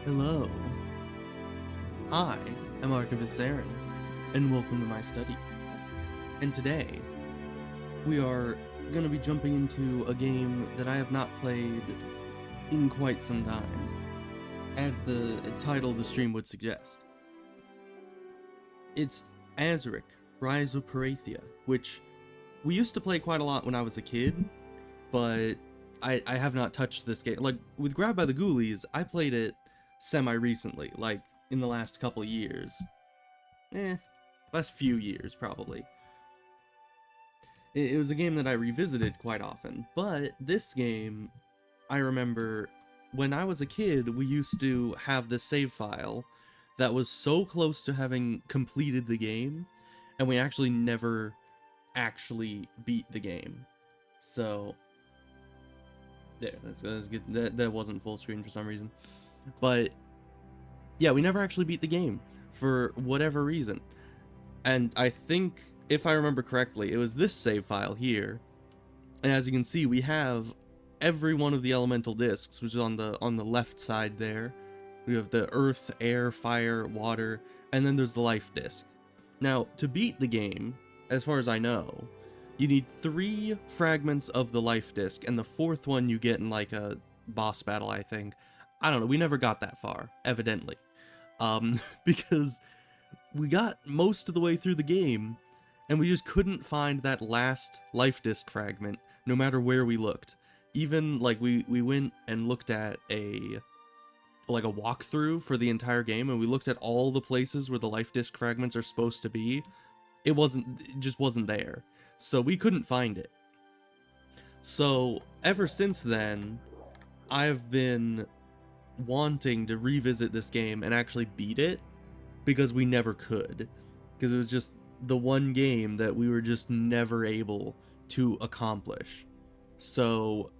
Hello, I am Archivist Aaron, and welcome to my study. And today, we are going to be jumping into a game that I have not played in quite some time, as the title of the stream would suggest. It's Azurik, Rise of Perathia, which we used to play quite a lot when I was a kid, but I have not touched this game. Like, with Grabbed by the Ghoulies, I played it semi-recently, like, in the last couple years. Last few years, probably. It was a game that I revisited quite often, but this game, I remember, when I was a kid, we used to have this save file that was so close to having completed the game, and we actually never actually beat the game. So, yeah, that's good. That wasn't full screen for some reason. But, yeah, we never actually beat the game, for whatever reason. And I think, if I remember correctly, it was this save file here. And as you can see, we have every one of the elemental discs, which is on the left side there. We have the earth, air, fire, water, and then there's the life disc. Now, to beat the game, as far as I know, you need 3 fragments of the life disc, and the 4th one you get in like a boss battle, I think. I don't know, we never got that far, evidently. Because we got most of the way through the game, and we just couldn't find that last life disc fragment, no matter where we looked. Even, like, we went and looked at a walkthrough for the entire game, and we looked at all the places where the life disc fragments are supposed to be. It just wasn't there. So we couldn't find it. So, ever since then, I've been wanting to revisit this game and actually beat it, because we never could. Because it was just the one game that we were just never able to accomplish. So,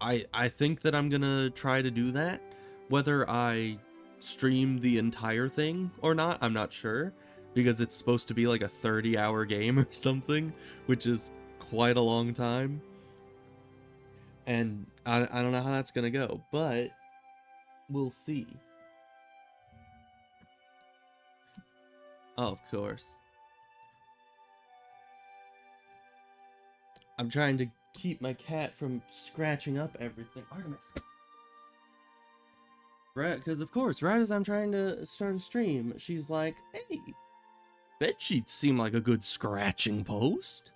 I think that I'm gonna try to do that. Whether I stream the entire thing or not, I'm not sure, because it's supposed to be like a 30-hour game or something, which is quite a long time. And I don't know how that's gonna go, but we'll see. Oh, of course. I'm trying to keep my cat from scratching up everything. Artemis! Right, because of course, right as I'm trying to start a stream, she's like, hey, bed sheets seem like a good scratching post.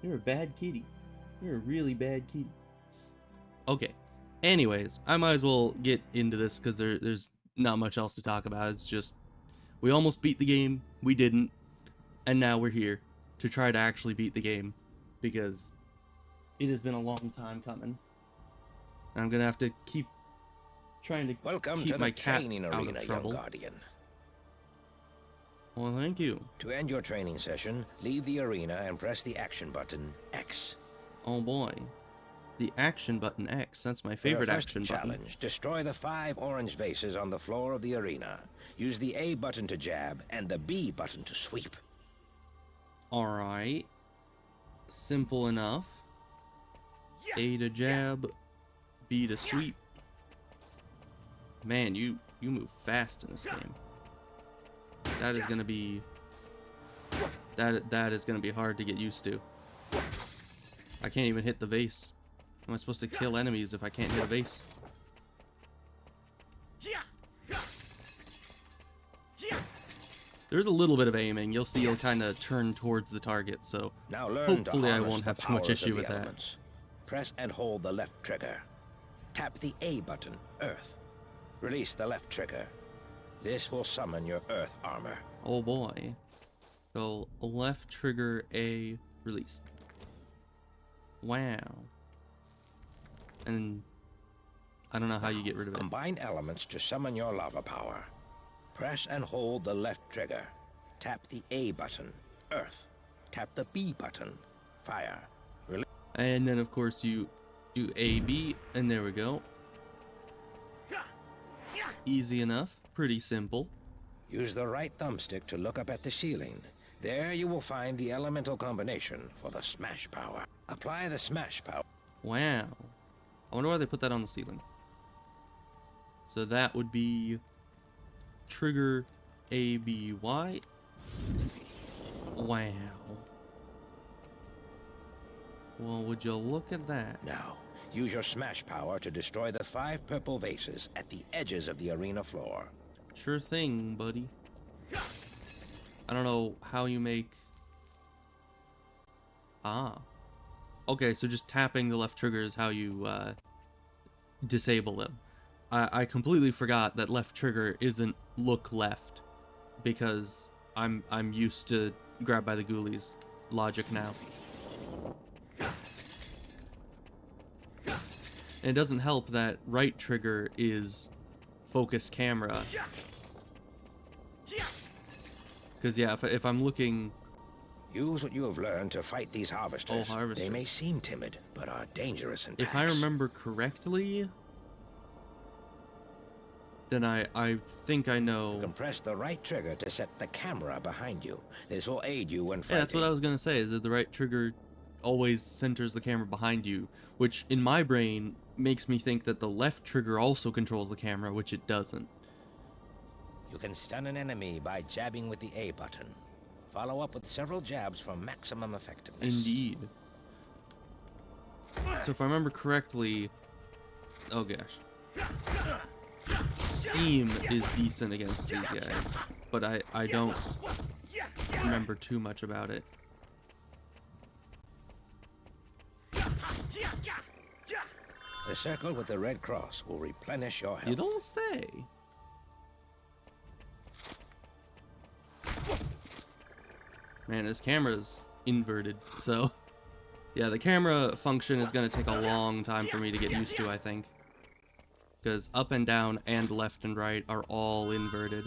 You're a bad kitty. You're a really bad kitty. Okay. Anyways, I might as well get into this because there's not much else to talk about. It's just, we almost beat the game, we didn't, and now we're here to try to actually beat the game because it has been a long time coming. I'm gonna have to keep trying to keep my cat out of trouble. Guardian. Well, thank you. To end your training session, leave the arena and press the action button X. Oh boy. The action button X, that's my favorite action button. Challenge, destroy the 5 orange vases on the floor of the arena. Use the A button to jab and the B button to sweep. Alright. Simple enough. A to jab, B to sweep. Man, you move fast in this game. That is gonna be that is gonna be hard to get used to. I can't even hit the vase. How am I supposed to kill enemies if I can't hit a vase? There's a little bit of aiming. You'll see you'll kind of turn towards the target, so now hopefully I won't have too much issue with that. Press and hold the left trigger. Tap the A button, Earth. Release the left trigger. This will summon your Earth armor. Oh boy. So, left trigger A, release. Wow. And I don't know how you get rid of it. Combine elements to summon your lava power. Press and hold the left trigger. Tap the A button, Earth. Tap the B button, Fire. And then of course you do A, B, and there we go. Easy enough, pretty simple. Use the right thumbstick to look up at the ceiling. There you will find the elemental combination for the smash power. Apply the smash power. Wow. I wonder why they put that on the ceiling. So that would be trigger A, B, Y. Wow. Well, would you look at that? Now, use your smash power to destroy the 5 purple vases at the edges of the arena floor. Sure thing, buddy. I don't know how you make... Ah. Okay, so just tapping the left trigger is how you disable them. I completely forgot that left trigger isn't look left, because I'm used to grab by the ghoulies logic now. And it doesn't help that right trigger is focus camera. Because yeah, if I'm looking... Use what you have learned to fight these harvesters. Oh, harvesters. They may seem timid, but are dangerous in packs. If I remember correctly, then I think I know... You can press the right trigger to set the camera behind you. This will aid you when fighting. Yeah, that's what I was gonna say, is that the right trigger always centers the camera behind you, which in my brain makes me think that the left trigger also controls the camera, which it doesn't. You can stun an enemy by jabbing with the A button. Follow up with several jabs for maximum effectiveness. Indeed. So if I remember correctly... Oh gosh. Steam is decent against these guys, but I don't remember too much about it. The circle with the red cross will replenish your health. You don't say. Man, this camera's inverted, so... Yeah, the camera function is going to take a long time for me to get used to, I think. Because up and down and left and right are all inverted.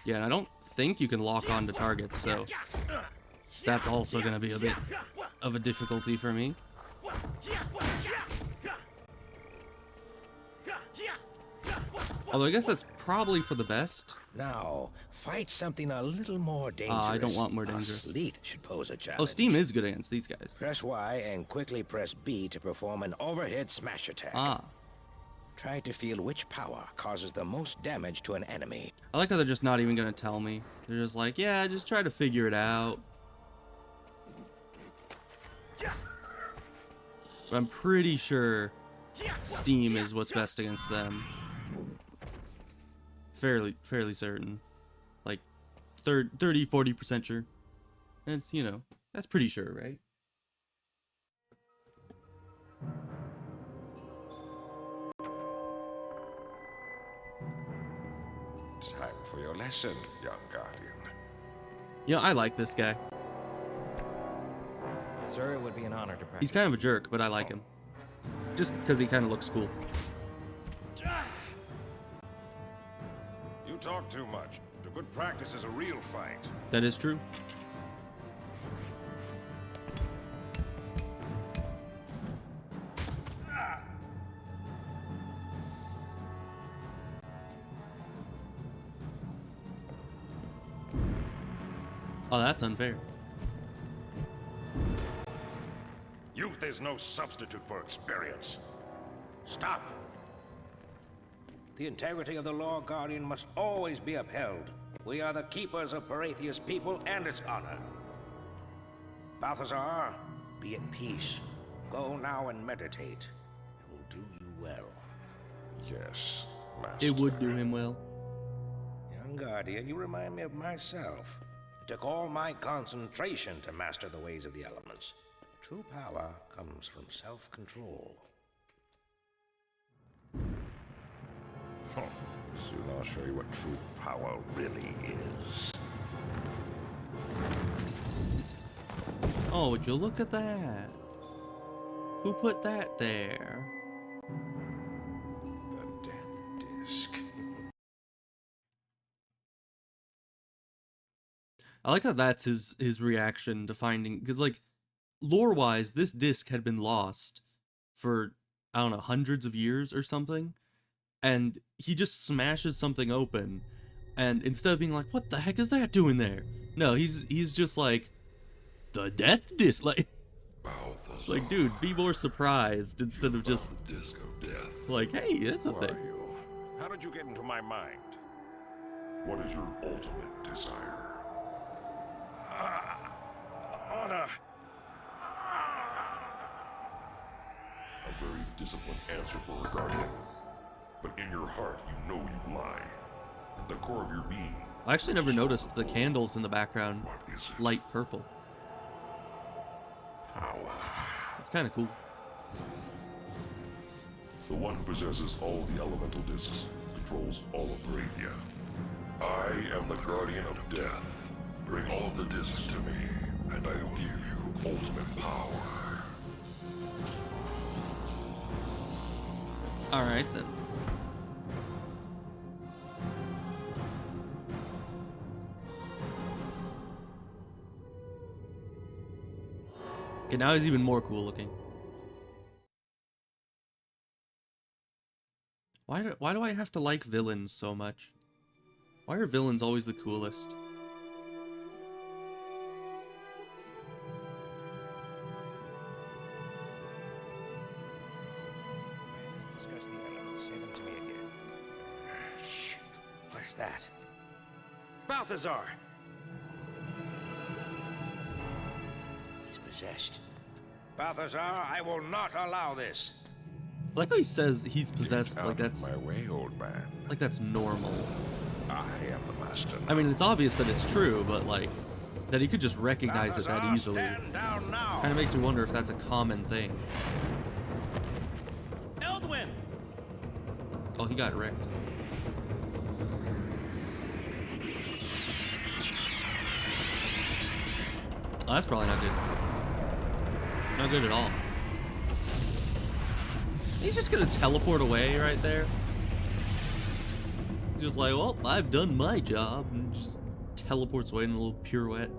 Yeah, and I don't think you can lock onto targets, so... That's also going to be a bit of a difficulty for me. Although I guess that's probably for the best. Now, fight something a little more dangerous. I don't want more dangerous. Sleet should pose a challenge. Oh, Steam is good against these guys. Press Y and quickly press B to perform an overhead smash attack. Ah. Try to feel which power causes the most damage to an enemy. I like how they're just not even going to tell me. They're just like, yeah, just try to figure it out. But I'm pretty sure Steam is what's best against them. Fairly certain. Like 30-40% sure. That's, you know, that's pretty sure, right? Time for your lesson, young guardian. You know, I like this guy. Sir, it would be an honor to practice. He's kind of a jerk, but I like him. Just because he kind of looks cool. You talk too much. The good practice is a real fight. That is true. Oh, that's unfair. Youth is no substitute for experience. Stop! The integrity of the law, Guardian, must always be upheld. We are the keepers of Perathia's people and its honor. Balthazar, be at peace. Go now and meditate. It will do you well. Yes, Master. It would do him well. Young Guardian, you remind me of myself. It took all my concentration to master the ways of the elements. True power comes from self-control. Soon I'll show you what true power really is. Oh, would you look at that? Who put that there? The Death Disc. I like how that's his reaction to finding, because like lore-wise, this disc had been lost for, I don't know, hundreds of years or something, and he just smashes something open, and instead of being like, what the heck is that doing there? No, he's just like, the death disc. Balthazar, Like, dude, be more surprised instead of just the disc of death. like, hey, that's a Who thing. are you? How did you get into my mind? What is your ultimate desire? Honor. A very disciplined answer for a guardian. But in your heart, you know you lie. At the core of your being, I actually never noticed the candles in the background, what is it? light purple. Power. It's kind of cool. The one who possesses all the elemental discs controls all of Perathia. I am the guardian of death. Bring all of the discs to me, and I will give you ultimate power. All right then. Okay, now he's even more cool looking. Why do I have to like villains so much? Why are villains always the coolest? Discuss the elements. Say them to me again. Shh. Where's that? Balthazar! He's possessed. Balthazar, I will not allow this. I like how he says he's possessed, Out like of that's my way, old man. like that's normal. I am the master. I mean, it's obvious that it's true, but like that he could just recognize it that Balthazar, easily. stand down now. Kind of makes me wonder if that's a common thing. Eldwin! Oh, he got wrecked. Oh, that's probably not good. Not good at all. He's just gonna teleport away right there. He's just like, well, I've done my job, and just teleports away in a little pirouette.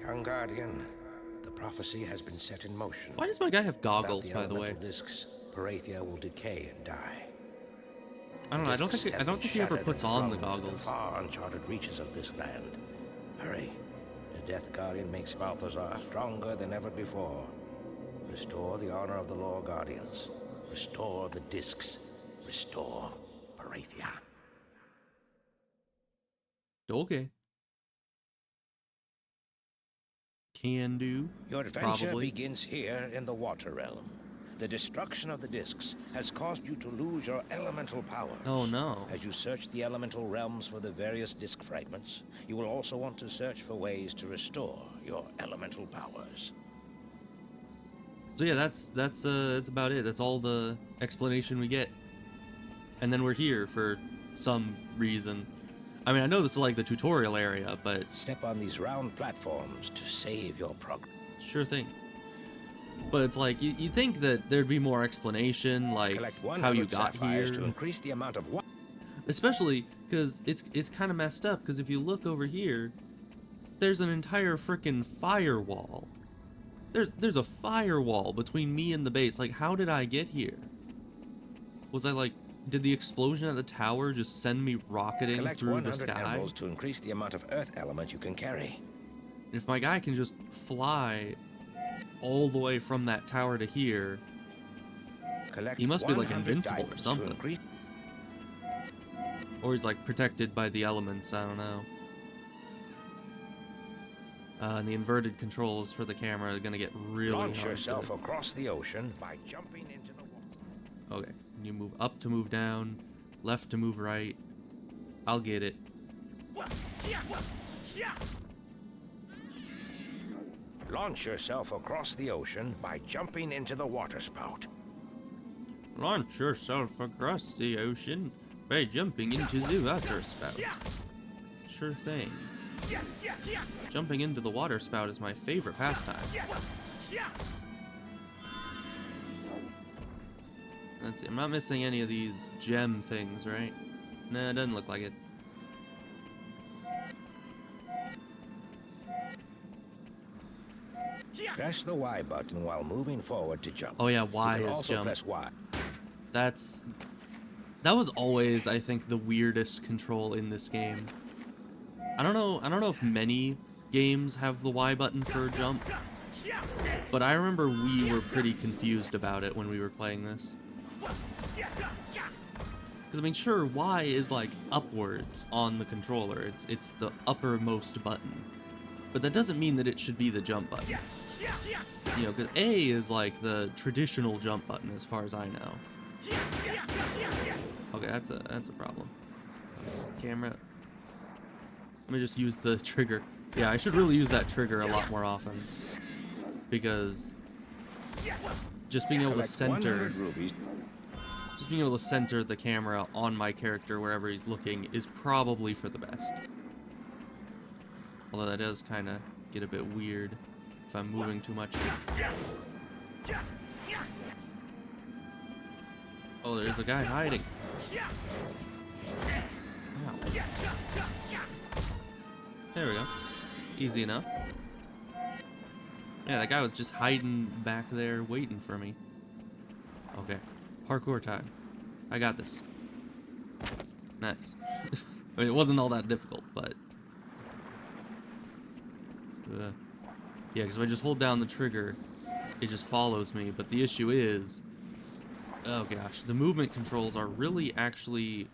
Young Guardian, the prophecy has been set in motion. Why does my guy have goggles, Without by the way? elemental discs, Perathia will decay and die. I don't know. I don't think he ever puts on the The goggles. far uncharted reaches of this land. Hurry. The Death Guardian makes Balthazar stronger than ever before. Restore the honor of the Law Guardians. Restore the discs. Restore Perathia. Okay. Can do. Your adventure Probably. begins here in the Water Realm. The destruction of the discs has caused you to lose your elemental powers. Oh no. As you search the elemental realms for the various disc fragments, you will also want to search for ways to restore your elemental powers. So yeah, that's about it. That's all the explanation we get. And then we're here for some reason. I mean, I know this is like the tutorial area, but Step on these round platforms to save your progress. sure thing. But it's like you think that there'd be more explanation, like Collect how you 100 got sapphires here, to increase the amount of especially because it's kind of messed up. Because if you look over here, there's an entire freaking firewall. There's a firewall between me and the base. Like, how did I get here? Was I like, did the explosion at the tower just send me rocketing Collect through the 100 sky? emeralds to increase the amount of earth element you can carry. If my guy can just fly all the way from that tower to here, Collect he must be like 100 invincible or diamonds to something. increase- or he's like protected by the elements. I don't know. And the inverted controls for the camera are gonna get really Launch hard. yourself across the ocean by jumping into the water. Okay, you move up to move down, left to move right. I'll get it. Launch yourself across the ocean by jumping into the water spout. Launch yourself across the ocean by jumping into the water spout. Sure thing. Jumping into the water spout is my favorite pastime. Let's see, I'm not missing any of these gem things, right? Nah, it doesn't look like it. Press the Y button while moving forward to jump. Oh yeah, You Y can is also jump. press Y. That was always, I think, the weirdest control in this game. I don't know if many games have the Y button for jump, but I remember we were pretty confused about it when we were playing this. Because, I mean, sure, Y is, like, upwards on the controller. It's the uppermost button. But that doesn't mean that it should be the jump button. You know, because A is, like, the traditional jump button, as far as I know. Okay, that's a problem. Camera. Let me just use the trigger. Yeah, I should really use that trigger a lot more often. Because just being able to center... Just being able to center the camera on my character wherever he's looking is probably for the best. Although that does kind of get a bit weird if I'm moving too much. Oh, there's a guy hiding. Wow. There we go. Easy enough. Yeah, that guy was just hiding back there waiting for me. Okay. Parkour time. I got this. Nice. I mean, it wasn't all that difficult, but... yeah, because if I just hold down the trigger, it just follows me. But the issue is... oh gosh, the movement controls are really actually,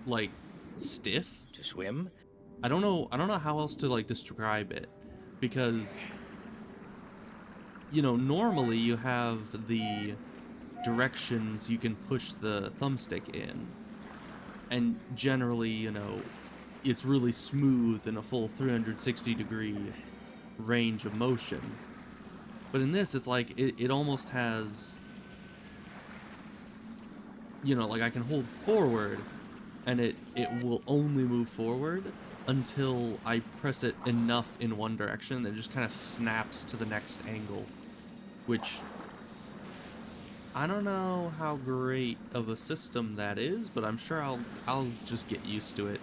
like, stiff. To swim? I don't know how else to, like, describe it. Because... you know, normally you have the directions you can push the thumbstick in, and generally, you know, it's really smooth in a full 360-degree range of motion. But in this, it's like it almost has, you know, like I can hold forward and it will only move forward until I press it enough in one direction that it just kind of snaps to the next angle, which I don't know how great of a system that is, but I'm sure I'll just get used to it.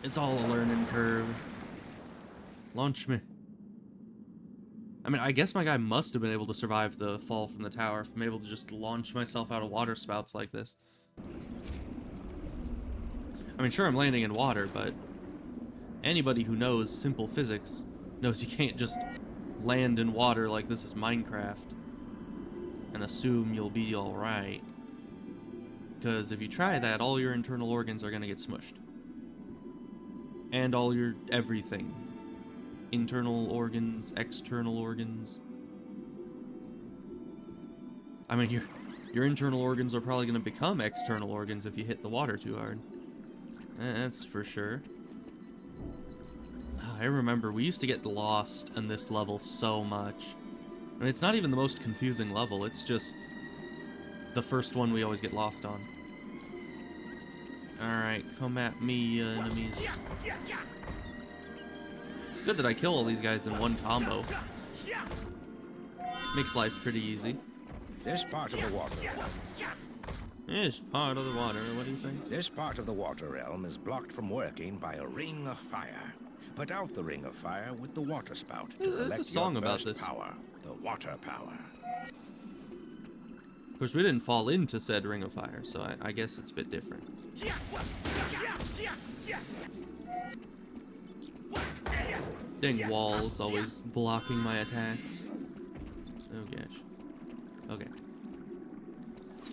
It's all a learning curve. Launch me. I mean, I guess my guy must have been able to survive the fall from the tower if I'm able to just launch myself out of water spouts like this. I mean, sure, I'm landing in water, but anybody who knows simple physics knows you can't just land in water like this is Minecraft and assume you'll be alright. Because if you try that, all your internal organs are going to get smushed. And all your everything. Internal organs, external organs. I mean, your internal organs are probably going to become external organs if you hit the water too hard. That's for sure. I remember we used to get lost in this level so much. I mean, it's not even the most confusing level, it's just the first one we always get lost on. Alright, come at me, enemies. It's good that I kill all these guys in one combo. Makes life pretty easy. This part of the water. This part of the water, what do you say? This part of the water realm is blocked from working by a ring of fire. Put out the ring of fire with the water spout to There's collect a song your about first this. power, the water power. Of course, we didn't fall into said ring of fire, so I guess it's a bit different. Dang walls always blocking my attacks. Oh gosh. Okay.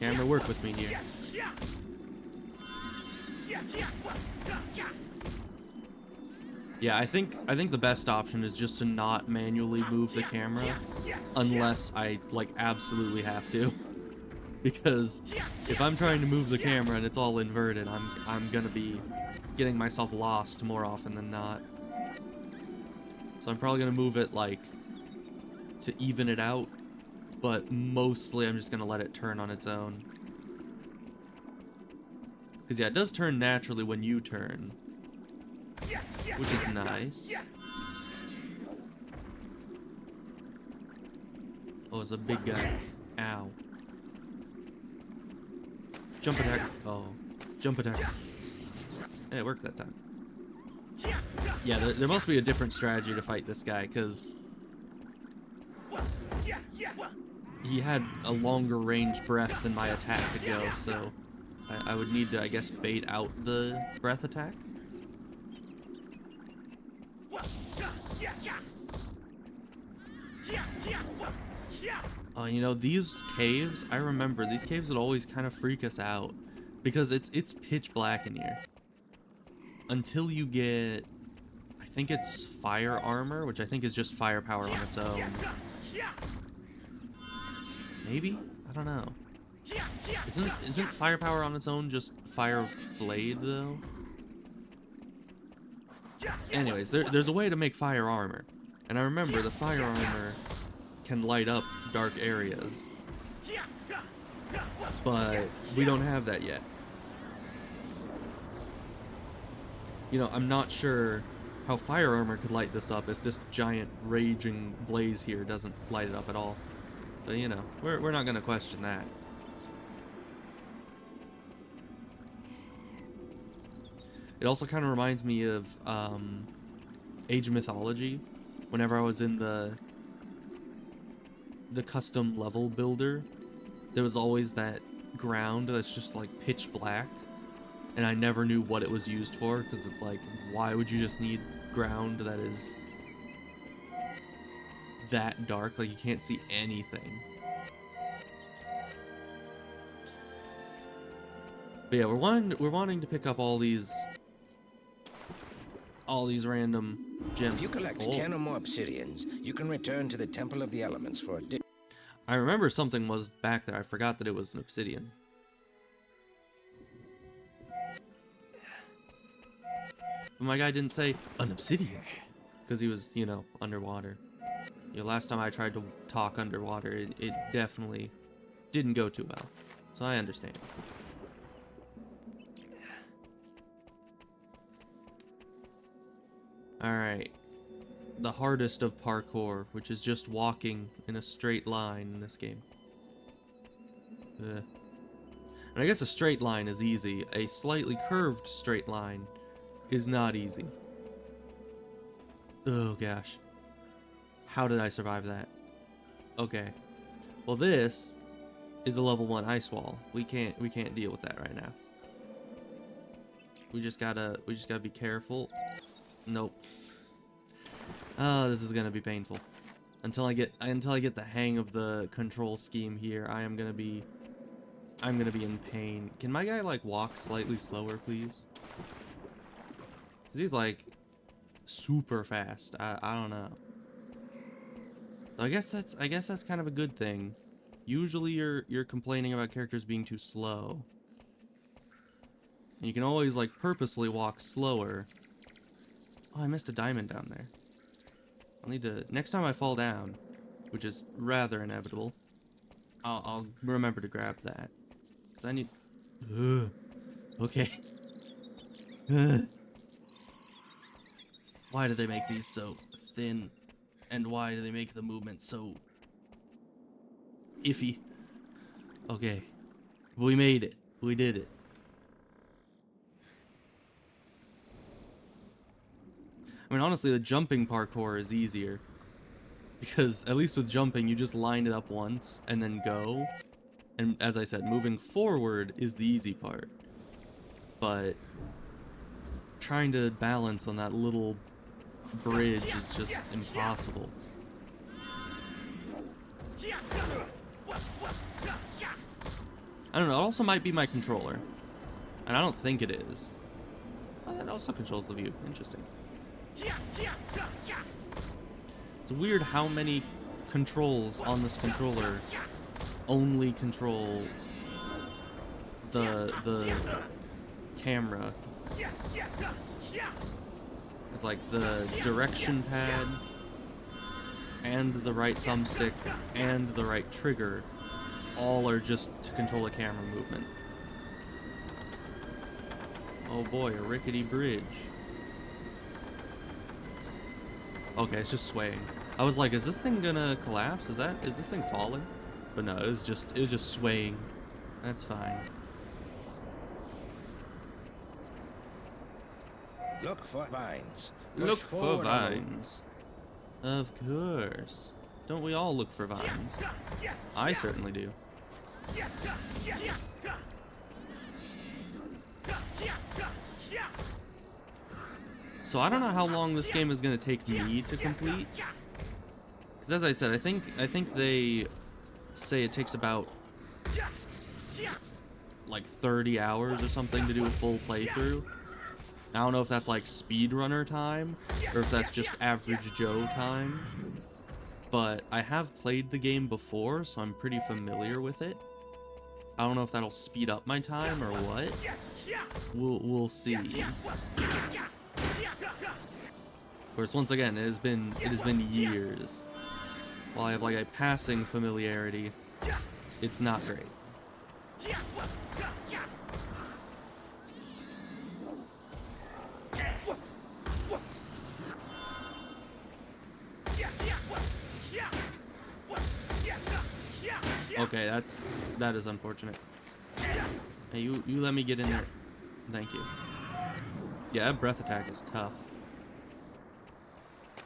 Camera, work with me here. Yeah, I think the best option is just to not manually move the camera unless I like absolutely have to. Because if I'm trying to move the camera and it's all inverted, I'm gonna be getting myself lost more often than not. So I'm probably gonna move it like to even it out, but mostly I'm just gonna let it turn on its own. Because yeah, it does turn naturally when you turn, which is nice. Oh, it's a big guy. Ow. Jump attack. Oh, jump attack. Hey, it worked that time. Yeah, there must be a different strategy to fight this guy, because he had a longer range breath than my attack could go, so I would need to, I guess, bait out the breath attack. You know, these caves, I remember, these caves would always kind of freak us out because it's pitch black in here. Until you get, I think it's fire armor, which I think is just firepower on its own. Maybe? I don't know. Isn't firepower on its own just fire blade though? Anyways, there's a way to make fire armor. And I remember the fire armor can light up dark areas. But we don't have that yet. You know, I'm not sure how fire armor could light this up if this giant raging blaze here doesn't light it up at all. But you know, we're not gonna question that. It also kind of reminds me of Age of Mythology. Whenever I was in the custom level builder, there was always that ground that's just like pitch black, and I never knew what it was used for, because it's like, why would you just need ground that is that dark? Like, you can't see anything. But yeah, we're wanting to pick up all these random gems. If you collect 10 or more obsidians, you can return to the Temple of the Elements for a day. I remember something was back there. I forgot that it was an obsidian. But my guy didn't say an obsidian because he was, you know, underwater. You know, last time I tried to talk underwater, it definitely didn't go too well. So I understand. Alright. The hardest of parkour, which is just walking in a straight line in this game. And I guess a straight line is easy. A slightly curved straight line is not easy. Oh gosh. How did I survive that? Okay. Well, this is a level 1 ice wall. We can't deal with that right now. We just gotta be careful. Nope. Oh, this is gonna be painful. Until I get the hang of the control scheme here, I'm gonna be in pain. Can my guy like walk slightly slower, please? 'Cause he's like super fast. I don't know. So I guess that's kind of a good thing. Usually you're complaining about characters being too slow. And you can always like purposely walk slower. Oh, I missed a diamond down there. I'll need to, next time I fall down, which is rather inevitable, I'll remember to grab that. Cause I need, okay. Why do they make these so thin? And why do they make the movement so iffy? Okay. We made it. We did it. I mean, honestly, the jumping parkour is easier. Because, at least with jumping, you just line it up once and then go. And as I said, moving forward is the easy part. But trying to balance on that little bridge is just impossible. I don't know, it also might be my controller. And I don't think it is. Oh, that also controls the view. Interesting. It's weird how many controls on this controller only control the camera. It's like the direction pad and the right thumbstick and the right trigger all are just to control a camera movement. Oh boy, a rickety bridge. Okay, it's just swaying. I was like, is this thing gonna collapse? Is this thing falling? But no, it was just swaying. That's fine. Look for vines. Look for vines. Of course. Don't we all look for vines? I certainly do. So I don't know how long this game is going to take me to complete. Because as I said, I think they say it takes about like 30 hours or something to do a full playthrough. I don't know if that's like speedrunner time or if that's just average Joe time. But I have played the game before, so I'm pretty familiar with it. I don't know if that'll speed up my time or what. We'll see. Of course, once again, it has been years. While I have like a passing familiarity, it's not great. Okay, that is unfortunate. Hey, you let me get in there. Thank you. Yeah, breath attack is tough.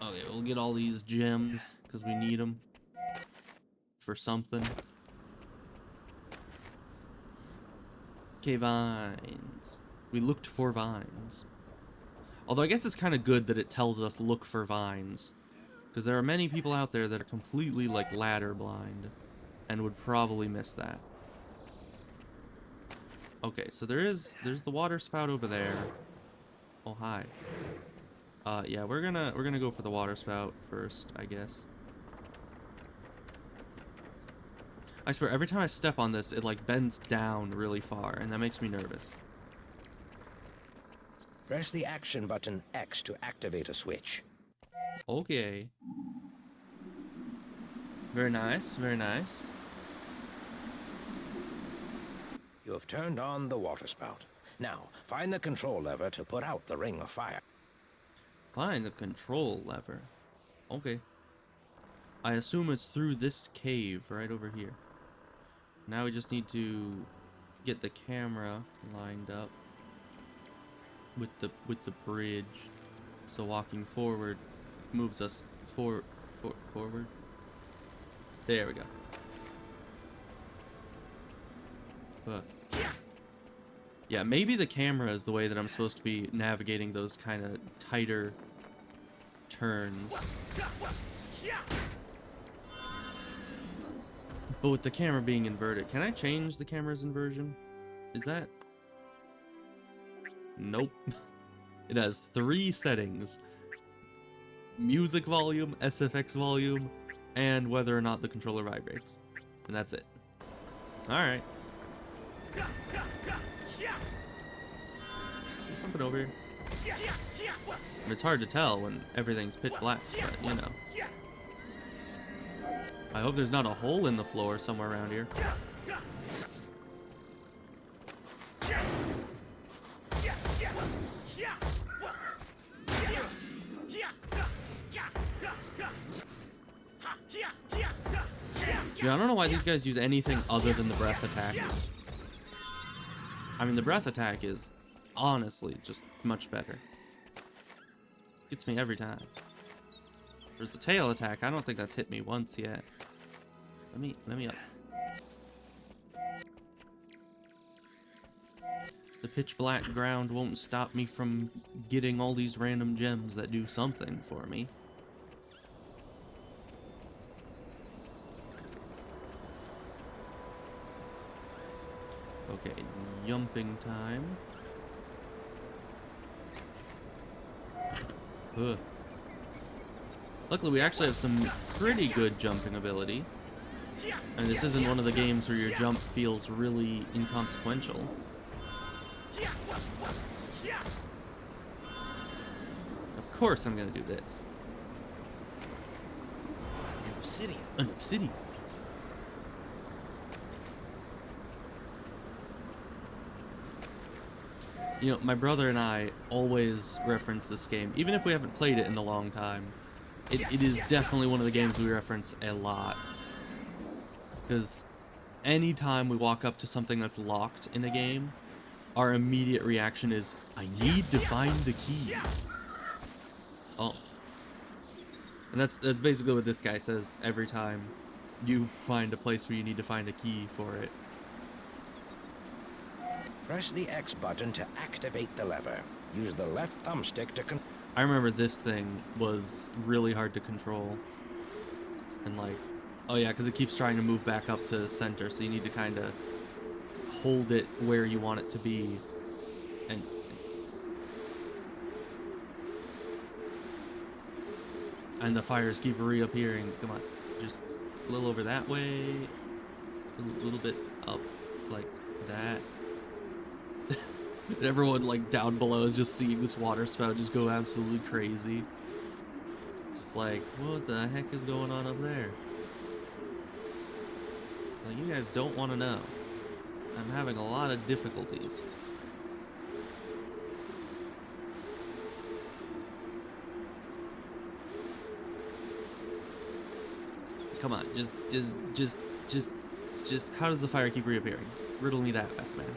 Okay, we'll get all these gems because we need them for something. Okay, vines. We looked for vines. Although I guess it's kind of good that it tells us look for vines, because there are many people out there that are completely like ladder blind and would probably miss that. Okay, so there's the water spout over there. Oh, hi. Yeah, we're gonna go for the water spout first, I guess. I swear, every time I step on this, it like bends down really far, and that makes me nervous. Press the action button X to activate a switch. Okay. Very nice, very nice. You have turned on the water spout. Now, find the control lever to put out the ring of fire. Find the control lever. Okay. I assume it's through this cave right over here. Now we just need to get the camera lined up with the bridge, so walking forward moves us forward. There we go. Yeah, maybe the camera is the way that I'm supposed to be navigating those kind of tighter turns. But with the camera being inverted, can I change the camera's inversion? Is that... Nope. It has 3 settings. Music volume, SFX volume, and whether or not the controller vibrates. And that's it. Alright. There's something over here. It's hard to tell when everything's pitch black, but you know. I hope there's not a hole in the floor somewhere around here. Yeah, I don't know why these guys use anything other than the breath attack. I mean, the breath attack is honestly just much better. Gets me every time. There's the tail attack. I don't think that's hit me once yet. Let me up. The pitch black ground won't stop me from getting all these random gems that do something for me. Okay, jumping time. Ugh. Luckily, we actually have some pretty good jumping ability. And this isn't one of the games where your jump feels really inconsequential. Of course I'm gonna do this. An obsidian. An obsidian. You know, my brother and I always reference this game, even if we haven't played it in a long time. It is definitely one of the games we reference a lot. Because anytime we walk up to something that's locked in a game, our immediate reaction is, I need to find the key. Oh. And that's basically what this guy says every time you find a place where you need to find a key for it. Press the X button to activate the lever. Use the left thumbstick to I remember this thing was really hard to control. And like, oh yeah, because it keeps trying to move back up to center, so you need to kind of hold it where you want it to be. And the fires keep reappearing. Come on, just a little over that way, a little bit up like that. And everyone like down below is just seeing this water spout just go absolutely crazy. Just like, what the heck is going on up there? Like, you guys don't want to know. I'm having a lot of difficulties. Come on, just, how does the fire keep reappearing? Riddle me that, Batman.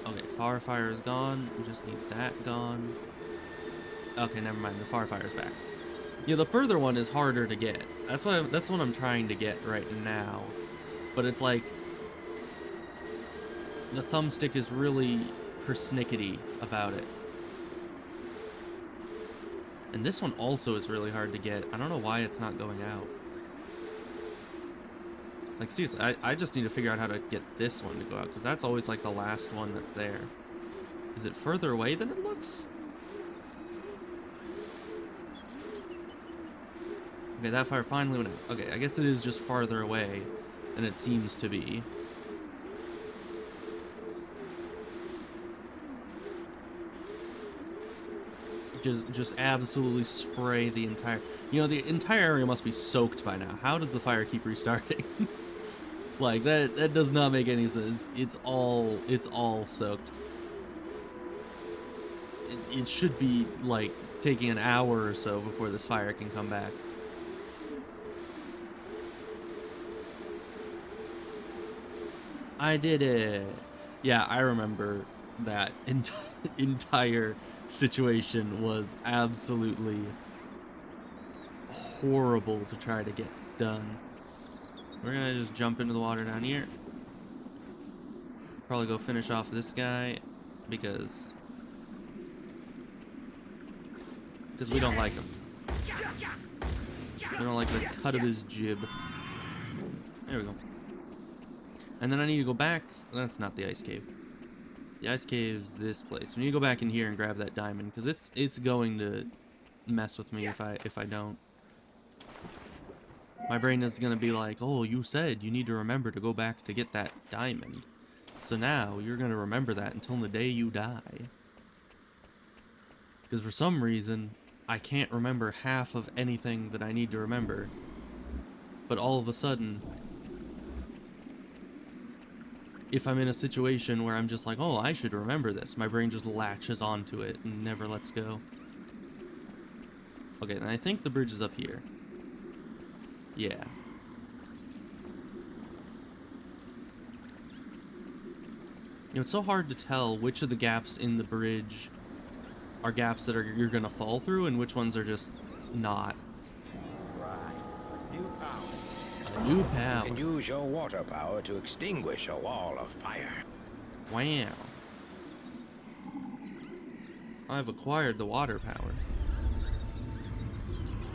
Okay, fire is gone. We just need that gone. Okay, never mind. The fire is back. Yeah, the further one is harder to get. That's what I'm trying to get right now. But it's like the thumbstick is really persnickety about it. And this one also is really hard to get. I don't know why it's not going out. Like, seriously, I just need to figure out how to get this one to go out, because that's always, like, the last one that's there. Is it further away than it looks? Okay, that fire finally went out. Okay, I guess it is just farther away than it seems to be. Just absolutely spray the entire... You know, the entire area must be soaked by now. How does the fire keep restarting? Like, that does not make any sense. It's all soaked. It should be, like, taking an hour or so before this fire can come back. I did it. Yeah, I remember that entire situation was absolutely horrible to try to get done. We're gonna just jump into the water down here. Probably go finish off this guy because we don't like him. We don't like the cut of his jib. There we go. And then I need to go back. That's not the ice cave. The ice cave's this place. We need to go back in here and grab that diamond, because it's going to mess with me if I don't. My brain is going to be like, oh, you said you need to remember to go back to get that diamond. So now you're going to remember that until the day you die. Because for some reason, I can't remember half of anything that I need to remember. But all of a sudden, if I'm in a situation where I'm just like, oh, I should remember this, my brain just latches onto it and never lets go. Okay, and I think the bridge is up here. Yeah. You know, it's so hard to tell which of the gaps in the bridge are gaps that you're gonna fall through and which ones are just not. Right. New power. A new power. You can use your water power to extinguish a wall of fire. Wow. I've acquired the water power.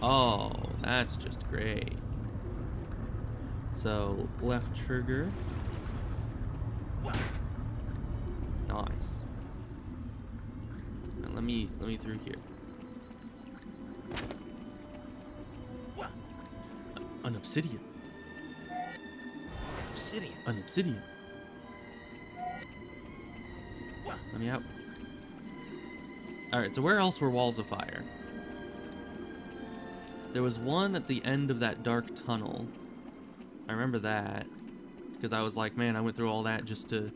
Oh, that's just great. So, left trigger. Nice. Now let me through here. An obsidian. Obsidian. An obsidian. Let me out. Alright, so where else were walls of fire? There was one at the end of that dark tunnel. I remember that. Because I was like, man, I went through all that just to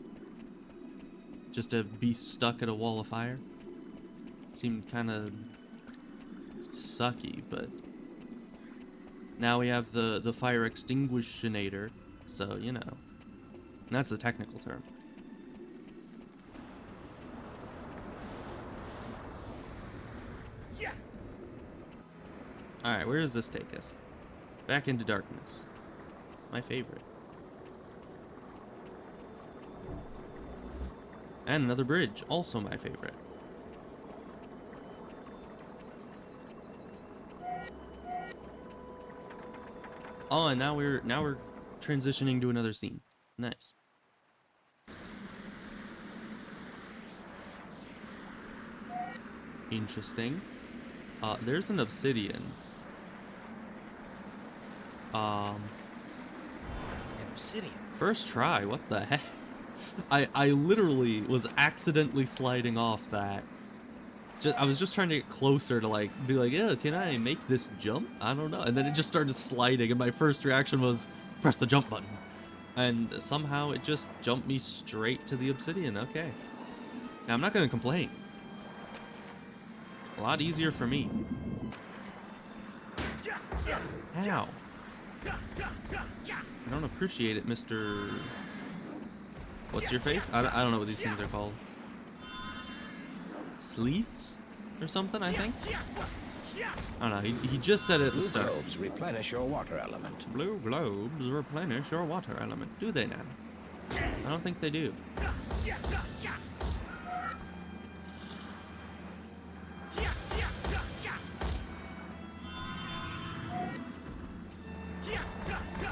be stuck at a wall of fire. Seemed kind of sucky, but now we have the fire extinguishinator, so, you know. And that's the technical term. Alright, where does this take us? Back into darkness. My favorite. And another bridge, also my favorite. Oh, and now we're transitioning to another scene. Nice. Interesting. There's an obsidian. An obsidian. First try, what the heck? I literally was accidentally sliding off that. I was just trying to get closer to like be like, yeah, can I make this jump? I don't know. And then it just started sliding, and my first reaction was press the jump button. And somehow it just jumped me straight to the obsidian. Okay. Now, I'm not gonna complain. A lot easier for me. Ow. I don't appreciate it, Mr. What's your face? I don't know what these things are called. Sleeths or something, I think? I don't know, he just said it at the Blue start. globes replenish your water element. Blue globes replenish your water element. Do they now? I don't think they do.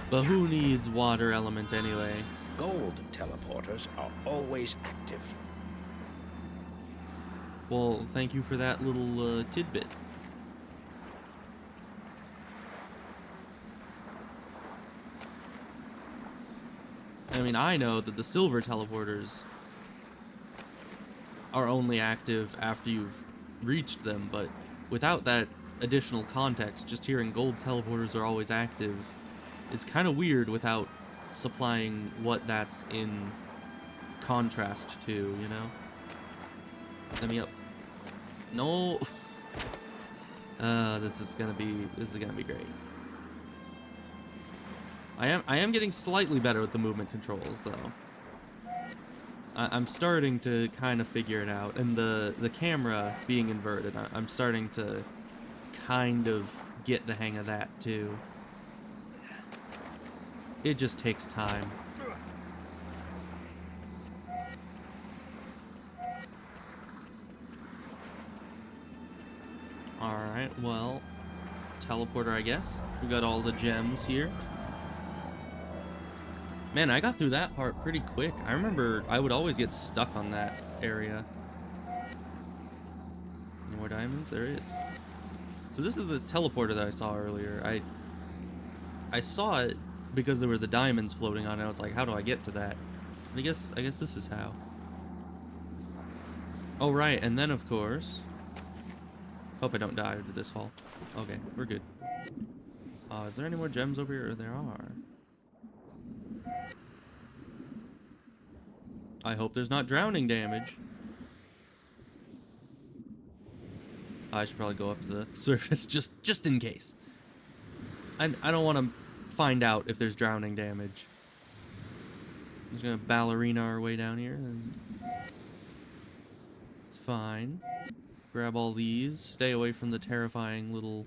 But who needs water element anyway? Gold teleporters are always active. Well, thank you for that little tidbit. I mean, I know that the silver teleporters are only active after you've reached them, but without that additional context, just hearing gold teleporters are always active is kind of weird without supplying what that's in contrast to, you know? Let me up. No. This is gonna be great. I am getting slightly better with the movement controls though. I'm starting to kind of figure it out, and the camera being inverted, I'm starting to kind of get the hang of that too. It just takes time. Alright, well, teleporter, I guess. We got all the gems here. Man, I got through that part pretty quick. I remember I would always get stuck on that area. Any more diamonds? There is. So this is this teleporter that I saw earlier. I saw it because there were the diamonds floating on it. I was like, how do I get to that? I guess this is how. Oh, right, and then of course... Hope I don't die to this fall. Okay, we're good. Is there any more gems over here? There are. I hope there's not drowning damage. I should probably go up to the surface just in case. I don't want to find out if there's drowning damage. I'm just gonna ballerina our way down here. It's fine. Grab all these. Stay away from the terrifying little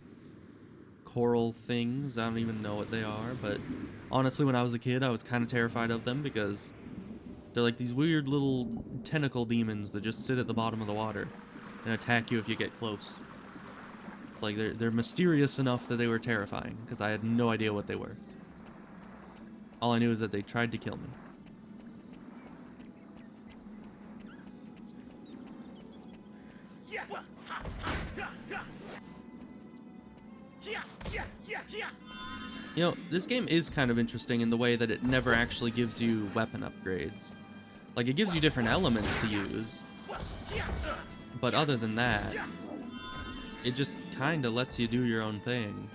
coral things. I don't even know what they are, but honestly, when I was a kid, I was kind of terrified of them because they're like these weird little tentacle demons that just sit at the bottom of the water and attack you if you get close. It's like they're mysterious enough that they were terrifying because I had no idea what they were. All I knew is that they tried to kill me. You know, this game is kind of interesting in the way that it never actually gives you weapon upgrades. Like, it gives you different elements to use, but other than that, it just kind of lets you do your own thing.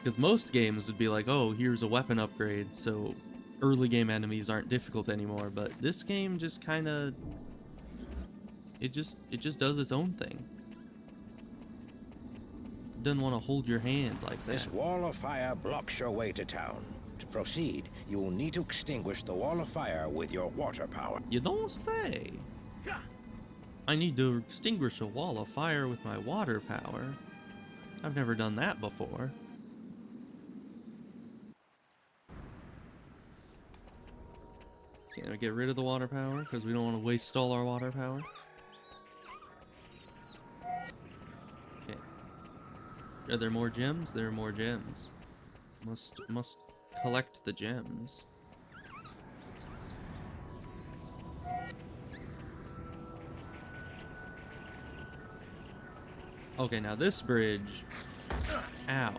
Because most games would be like, oh, here's a weapon upgrade, so early game enemies aren't difficult anymore, but this game just kind of... It just does its own thing. Doesn't want to hold your hand like that. This wall of fire blocks your way to town. To proceed, you will need to extinguish the wall of fire with your water power. You don't say. I need to extinguish a wall of fire with my water power. I've never done that before. Can I get rid of the water power? Because we don't want to waste all our water power. Okay. Are there more gems? There are more gems. Must collect the gems. Okay, now this bridge. Ow.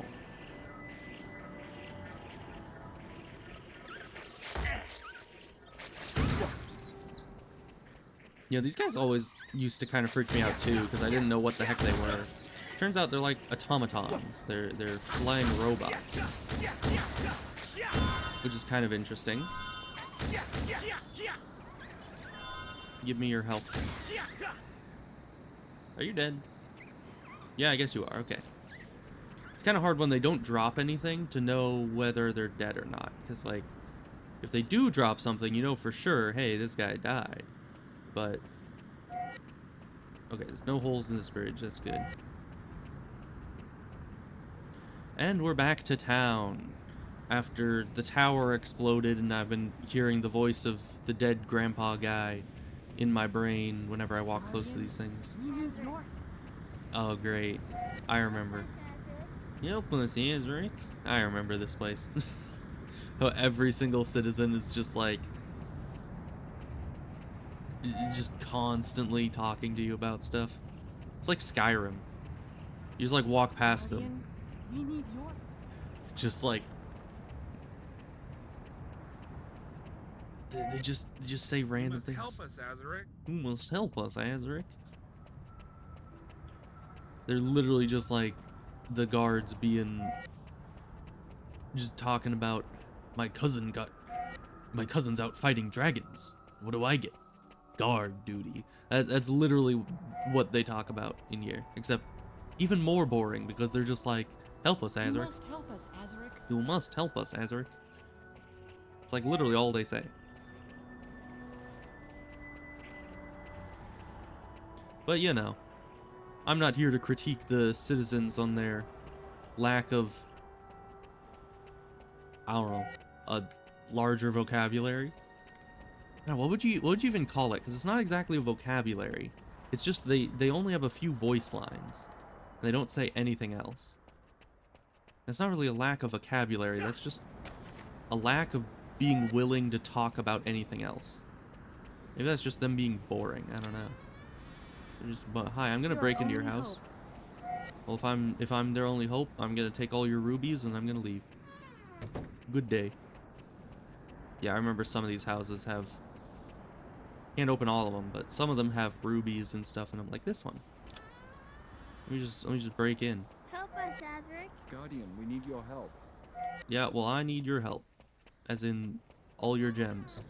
You know, these guys always used to kind of freak me out too, because I didn't know what the heck they were. Turns out they're like automatons. They're flying robots. Which is kind of interesting. Give me your health. Are you dead? Yeah, I guess you are. Okay. It's kind of hard when they don't drop anything to know whether they're dead or not. Because, like, if they do drop something, you know for sure, hey, this guy died. But, okay, there's no holes in this bridge. That's good. And we're back to town. After the tower exploded and I've been hearing the voice of the dead grandpa guy in my brain whenever I walk close to these things. Oh, great. I remember. Help us, Azurik. I remember this place. How every single citizen is just like... just constantly talking to you about stuff. It's like Skyrim. You just like walk past them. It's just like... They just say random things. Help us, Azurik. Who must help us, Azurik? They're literally just like the guards being just talking about my cousin's out fighting dragons. What do I get? Guard duty. That's literally what they talk about in here, except even more boring because they're just like, help us, Azurik. You must help us, Azurik. You must help us, Azurik. It's like literally all they say. But you know, I'm not here to critique the citizens on their lack of, I don't know, a larger vocabulary. Now, what would you even call it? Because it's not exactly a vocabulary. It's just they only have a few voice lines. They don't say anything else. It's not really a lack of vocabulary. That's just a lack of being willing to talk about anything else. Maybe that's just them being boring. I don't know. But hi, I'm gonna break into your house. Well, if I'm their only hope, I'm gonna take all your rubies and I'm gonna leave. Good day. Yeah, I remember some of these houses have... Can't open all of them, but some of them have rubies and stuff, and I'm like, this one. Let me just break in. Help us, Azurik. Guardian, we need your help. Yeah, well, I need your help. As in, all your gems.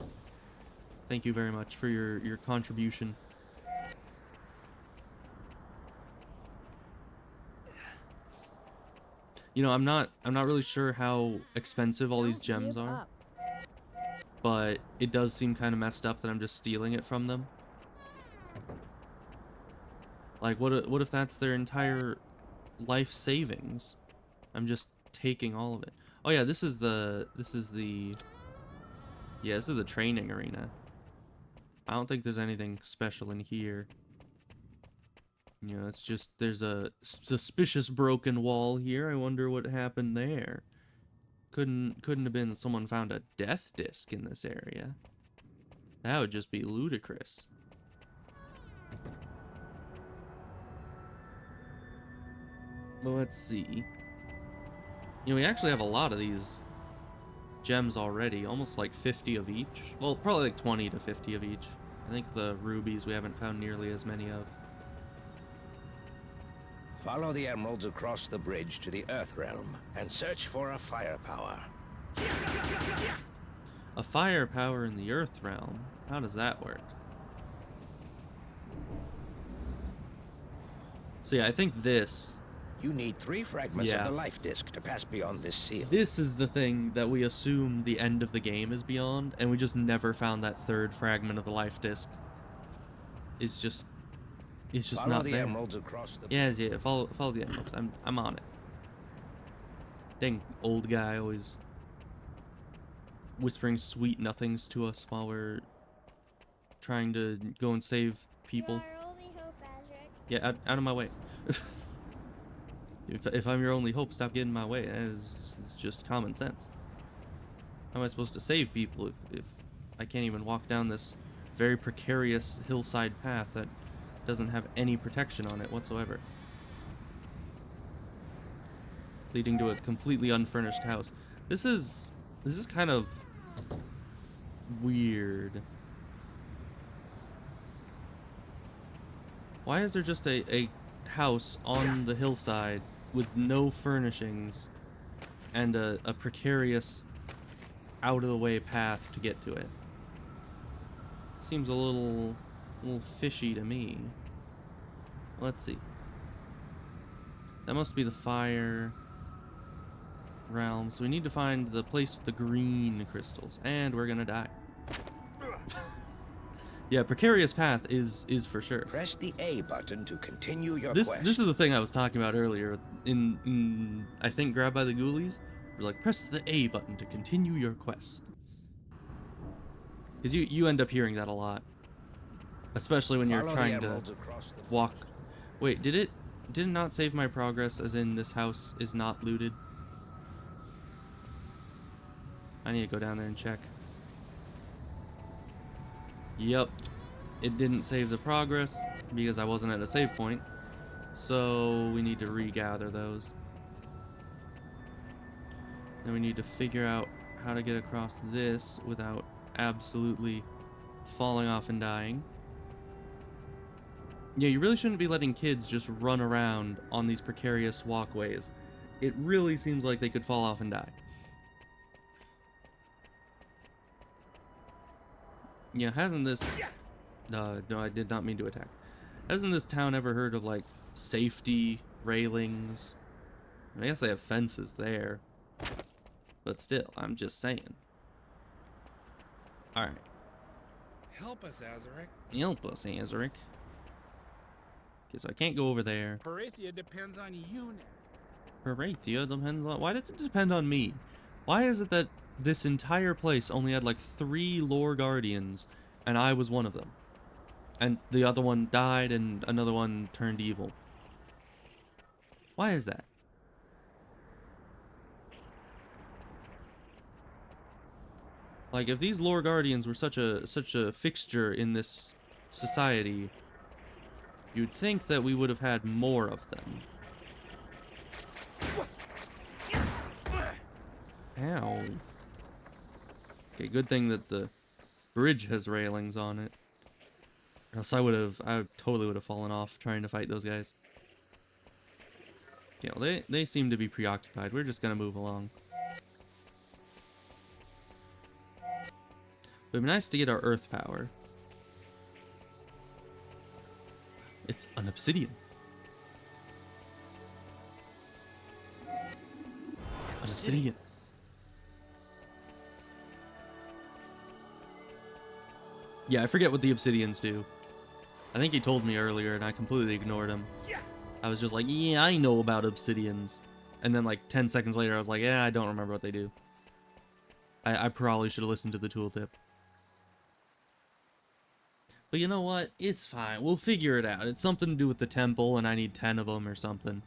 Thank you very much for your contribution. You know, I'm not really sure how expensive all these gems are. But it does seem kind of messed up that I'm just stealing it from them. Like, what if that's their entire life savings? I'm just taking all of it. Oh yeah, this is the training arena. I don't think there's anything special in here. You know, it's just, there's a suspicious broken wall here. I wonder what happened there. Couldn't have been someone found a death disc in this area. That would just be ludicrous. Well, let's see. You know, we actually have a lot of these gems already, almost like 50 of each. Well, probably like 20 to 50 of each. I think the rubies we haven't found nearly as many of. Follow the emeralds across the bridge to the Earth Realm and search for a firepower. A firepower in the Earth Realm? How does that work? So yeah, I think this... You need 3 fragments of the life disk to pass beyond this seal. This is the thing that we assume the end of the game is beyond, and we just never found that 3rd fragment of the life disk. It's just it's just Follow not the there. emeralds across the... Yes, yeah, follow the emeralds. I'm on it. Dang, old guy always whispering sweet nothings to us while we're trying to go and save people. You are our only hope, Azurik. Yeah, out of my way. If I'm your only hope, stop getting in my way. It's just common sense. How am I supposed to save people if I can't even walk down this very precarious hillside path that doesn't have any protection on it whatsoever? Leading to a completely unfurnished house. This is kind of weird. Why is there just a house on the hillside with no furnishings and a precarious out of the way path to get to it? Seems a little fishy to me. Let's see. That must be the fire realm. So we need to find the place with the green crystals, and we're gonna die. Yeah, precarious path is for sure. Press the A button to continue your This quest. is the thing I was talking about earlier in I think Grabbed by the Ghoulies. We're like, press the A button to continue your quest. Because you end up hearing that a lot, especially when you're Follow the trying to emeralds across the... walk. Wait, did it not save my progress? As in, this house is not looted. I need to go down there and check. Yep, it didn't save the progress because I wasn't at a save point. So we need to regather those. Then we need to figure out how to get across this without absolutely falling off and dying. Yeah, you really shouldn't be letting kids just run around on these precarious walkways. It really seems like they could fall off and die. Yeah, hasn't this... no, I did not mean to attack. Hasn't this town ever heard of, like, safety railings? I guess they have fences there. But still, I'm just saying. Alright. Help us, Azurik. Help us, Azurik. Okay, so I can't go over there. Perathia depends on you now. Perathia depends on... Why does it depend on me? Why is it that this entire place only had like 3 lore guardians and I was one of them? And the other one died and another one turned evil. Why is that? Like, if these lore guardians were such a fixture in this society, you'd think that we would have had more of them. Ow. Okay, good thing that the bridge has railings on it. Or else I totally would have fallen off trying to fight those guys. Yeah, well, they seem to be preoccupied. We're just gonna move along. It'd be nice to get our earth power. It's an obsidian. An obsidian. Yeah, I forget what the obsidians do. I think he told me earlier and I completely ignored him. I was just like, yeah, I know about obsidians. And then like 10 seconds later I was like, yeah, I don't remember what they do. I probably should have listened to the tooltip. But you know what? It's fine. We'll figure it out. It's something to do with the temple and I need 10 of them or something.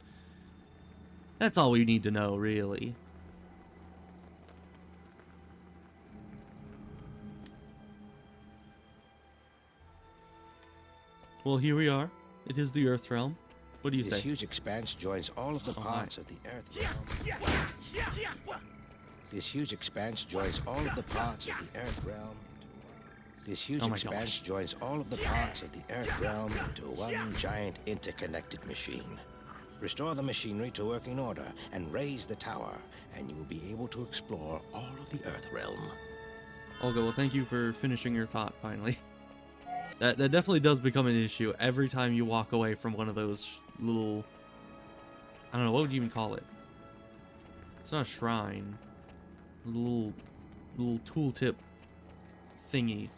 That's all we need to know, really. Well, here we are. It is the Earth Realm. What do you This say? huge expanse joins all of the parts of the Earth realm. This huge expanse joins all of the parts of the Earth realm into one. This huge Oh my expanse gosh. joins all of the parts of the Earth realm into one giant interconnected machine. Restore the machinery to working order and raise the tower, and you will be able to explore all of the Earth realm. Okay, well, thank you for finishing your thought, finally. That definitely does become an issue every time you walk away from one of those little... I don't know, what would you even call it? It's not a shrine. Little tooltip thingy.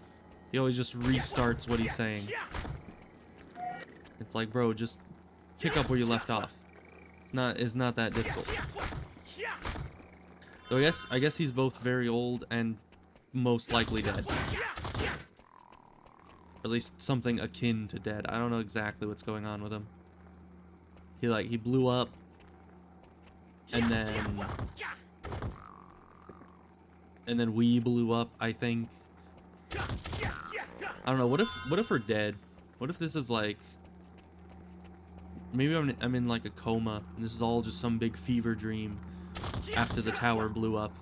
He always just restarts what he's saying. It's like, bro, just pick up where you left off. It's not that difficult. Though I guess he's both very old and most likely dead. Or at least something akin to dead. I don't know exactly what's going on with him. He blew up and then we blew up, I think. I don't know. What if we're dead? What if this is like, maybe I'm in like a coma and this is all just some big fever dream after the tower blew up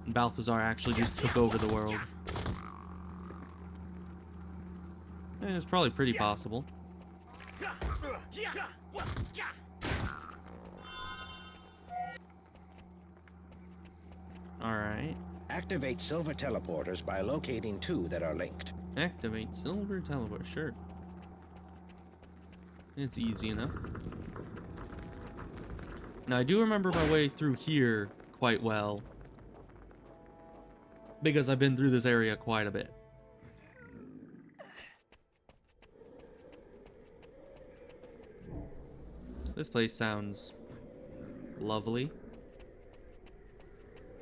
and Balthazar actually just took over the world. It's probably pretty possible. Alright. Activate silver teleporters by locating 2 that are linked. Activate silver teleport, sure. It's easy enough. Now, I do remember my way through here quite well, because I've been through this area quite a bit. This place sounds lovely.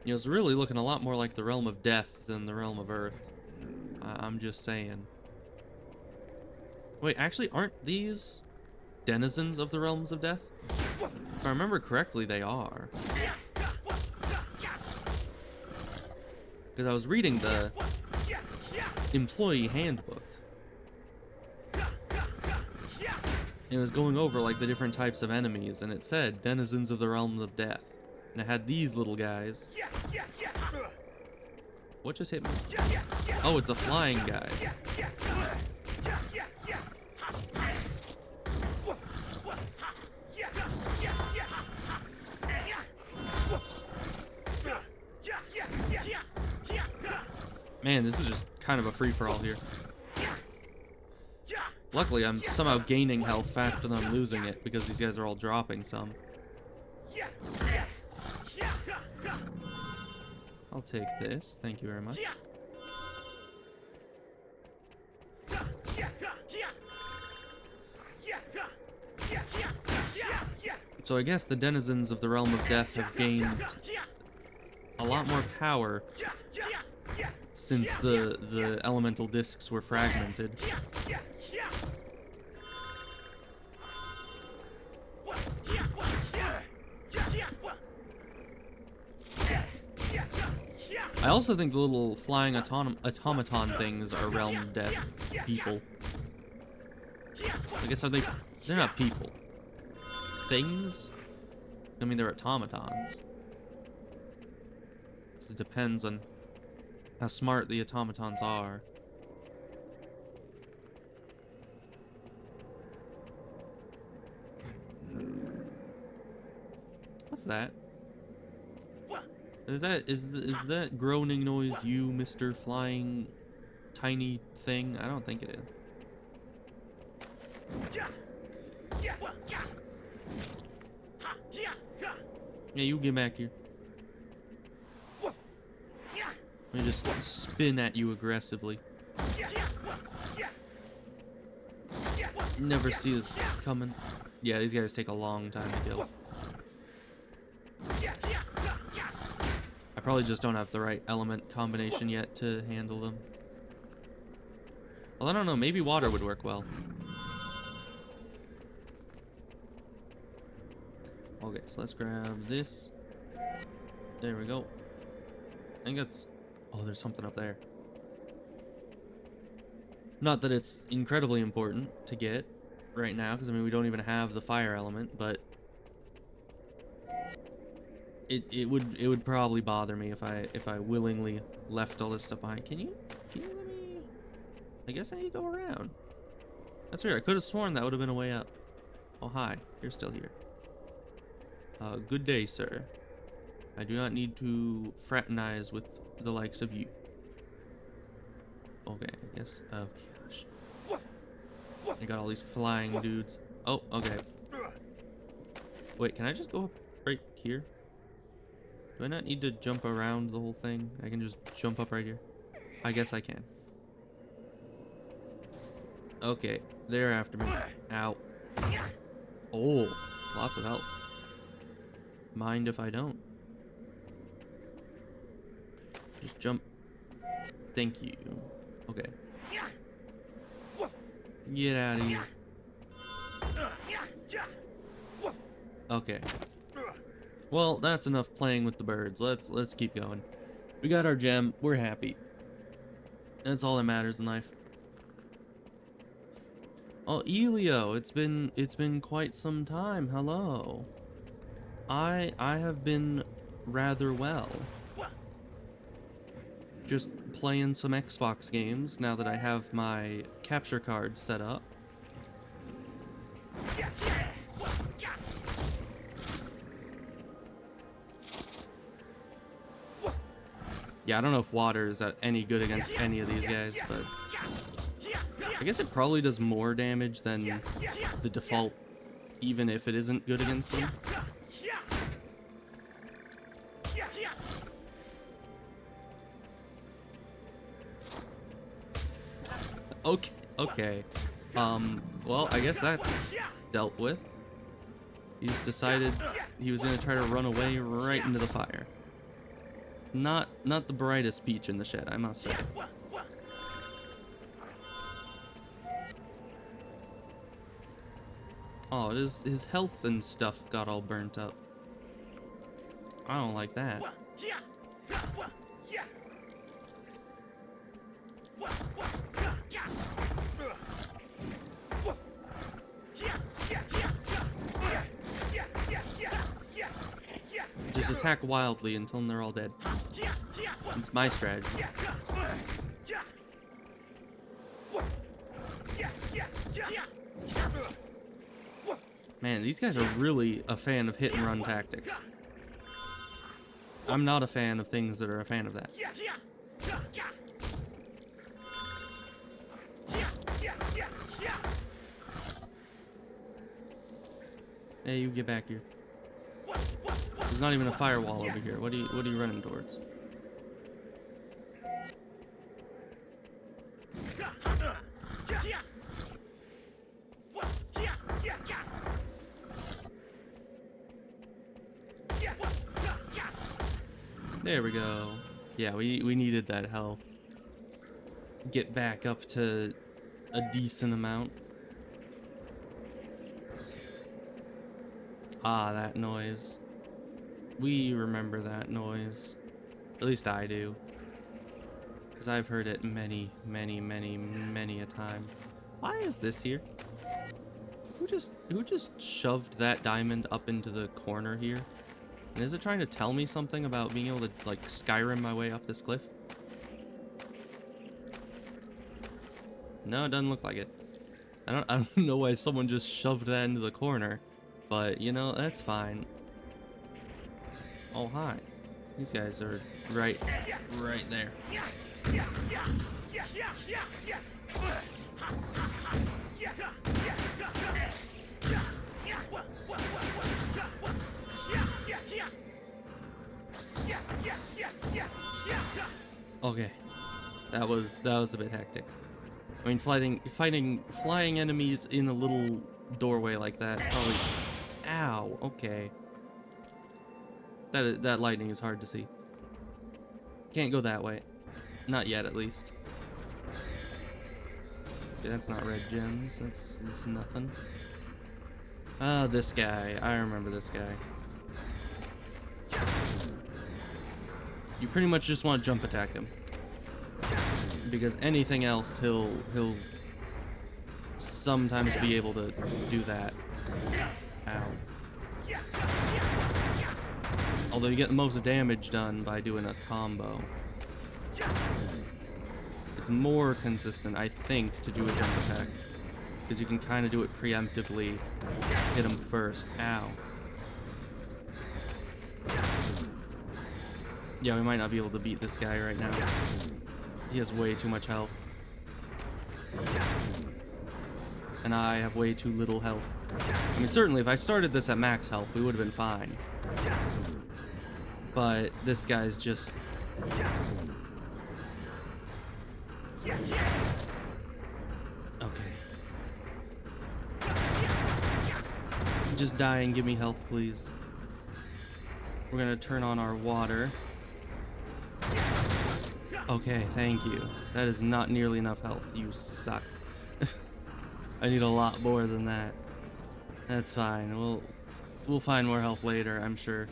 You know, it's really looking a lot more like the Realm of Death than the Realm of Earth. I'm just saying. Wait, actually, aren't these denizens of the Realms of Death? If I remember correctly, they are. Because I was reading the employee handbook. It was going over like the different types of enemies, and it said denizens of the Realms of Death. And it had these little guys. What just hit me? Oh, it's the flying guys. Man, this is just kind of a free-for-all here. Luckily, I'm somehow gaining health faster than I'm losing it, because these guys are all dropping some. I'll take this, thank you very much. So I guess the denizens of the Realm of Death have gained a lot more power since the elemental discs were fragmented. I also think the little flying automaton things are Realm Death people. I guess they're not people. Things? I mean, they're automatons. So it depends on how smart the automatons are. What's that? Is that groaning noise you, Mr. Flying Tiny Thing? I don't think it is. Yeah, you get back here. Let me just spin at you aggressively. Never see this coming. Yeah, these guys take a long time to kill. I probably just don't have the right element combination yet to handle them. Well, I don't know. Maybe water would work well. Okay, so let's grab this. There we go. I think that's... Oh, there's something up there. Not that it's incredibly important to get right now, because I mean we don't even have the fire element, but it would probably bother me if I willingly left all this stuff behind. Can you let me? I guess I need to go around. That's weird. I could have sworn that would have been a way up. Oh hi, you're still here. Good day, sir. I do not need to fraternize with the likes of you. Okay, I guess. Oh gosh. I got all these flying dudes. Oh, okay. Wait, can I just go up right here? Do I not need to jump around the whole thing? I can just jump up right here. I guess I can. Okay, they're after me. Ow. Oh, lots of health. Mind if I don't? Just jump. Thank you. Okay. Get out of here. Okay. Well, that's enough playing with the birds. Let's keep going. We got our gem. We're happy. That's all that matters in life. Oh, Elio, it's been quite some time. Hello. I have been rather well. Just playing some Xbox games now that I have my capture card set up. Yeah, I don't know if water is any good against any of these guys, but I guess it probably does more damage than the default, even if it isn't good against them. Okay. Well, I guess that's dealt with. He's decided he was gonna try to run away right into the fire. Not the brightest peach in the shed, I must say. Oh, his health and stuff got all burnt up. I don't like that. Just attack wildly until they're all dead. It's my strategy. Man, these guys are really a fan of hit and run tactics. I'm not a fan of things that are a fan of that. Hey, you get back here. There's not even a firewall over here. What are you running towards? There we go. Yeah, we needed that health. Get back up to a decent amount. Ah, that noise. We remember that noise. At least I do. Because I've heard it many a time. Why is this here? Who just shoved that diamond up into the corner here? And is it trying to tell me something about being able to, like, Skyrim my way up this cliff? No, it doesn't look like it. I don't know why someone just shoved that into the corner. But, you know, that's fine. Oh, hi. These guys are right there. Okay. That was a bit hectic. I mean, fighting flying enemies in a little doorway like that probably. Ow. Okay. That lightning is hard to see. Can't go that way. Not yet, at least. Okay, that's not red gems. That's nothing. Ah, this guy. I remember this guy. You pretty much just want to jump attack him. Because anything else, he'll sometimes be able to do that. Ow. Although you get the most damage done by doing a combo. It's more consistent, I think, to do a jump attack. Because you can kind of do it preemptively. Hit him first. Ow. Yeah, we might not be able to beat this guy right now. He has way too much health. And I have way too little health. I mean, certainly if I started this at max health, we would have been fine. But this guy's just... Okay. Just die and give me health, please. We're gonna turn on our water. Okay, thank you. That is not nearly enough health. You suck. I need a lot more than that. That's fine. We'll find more health later, I'm sure.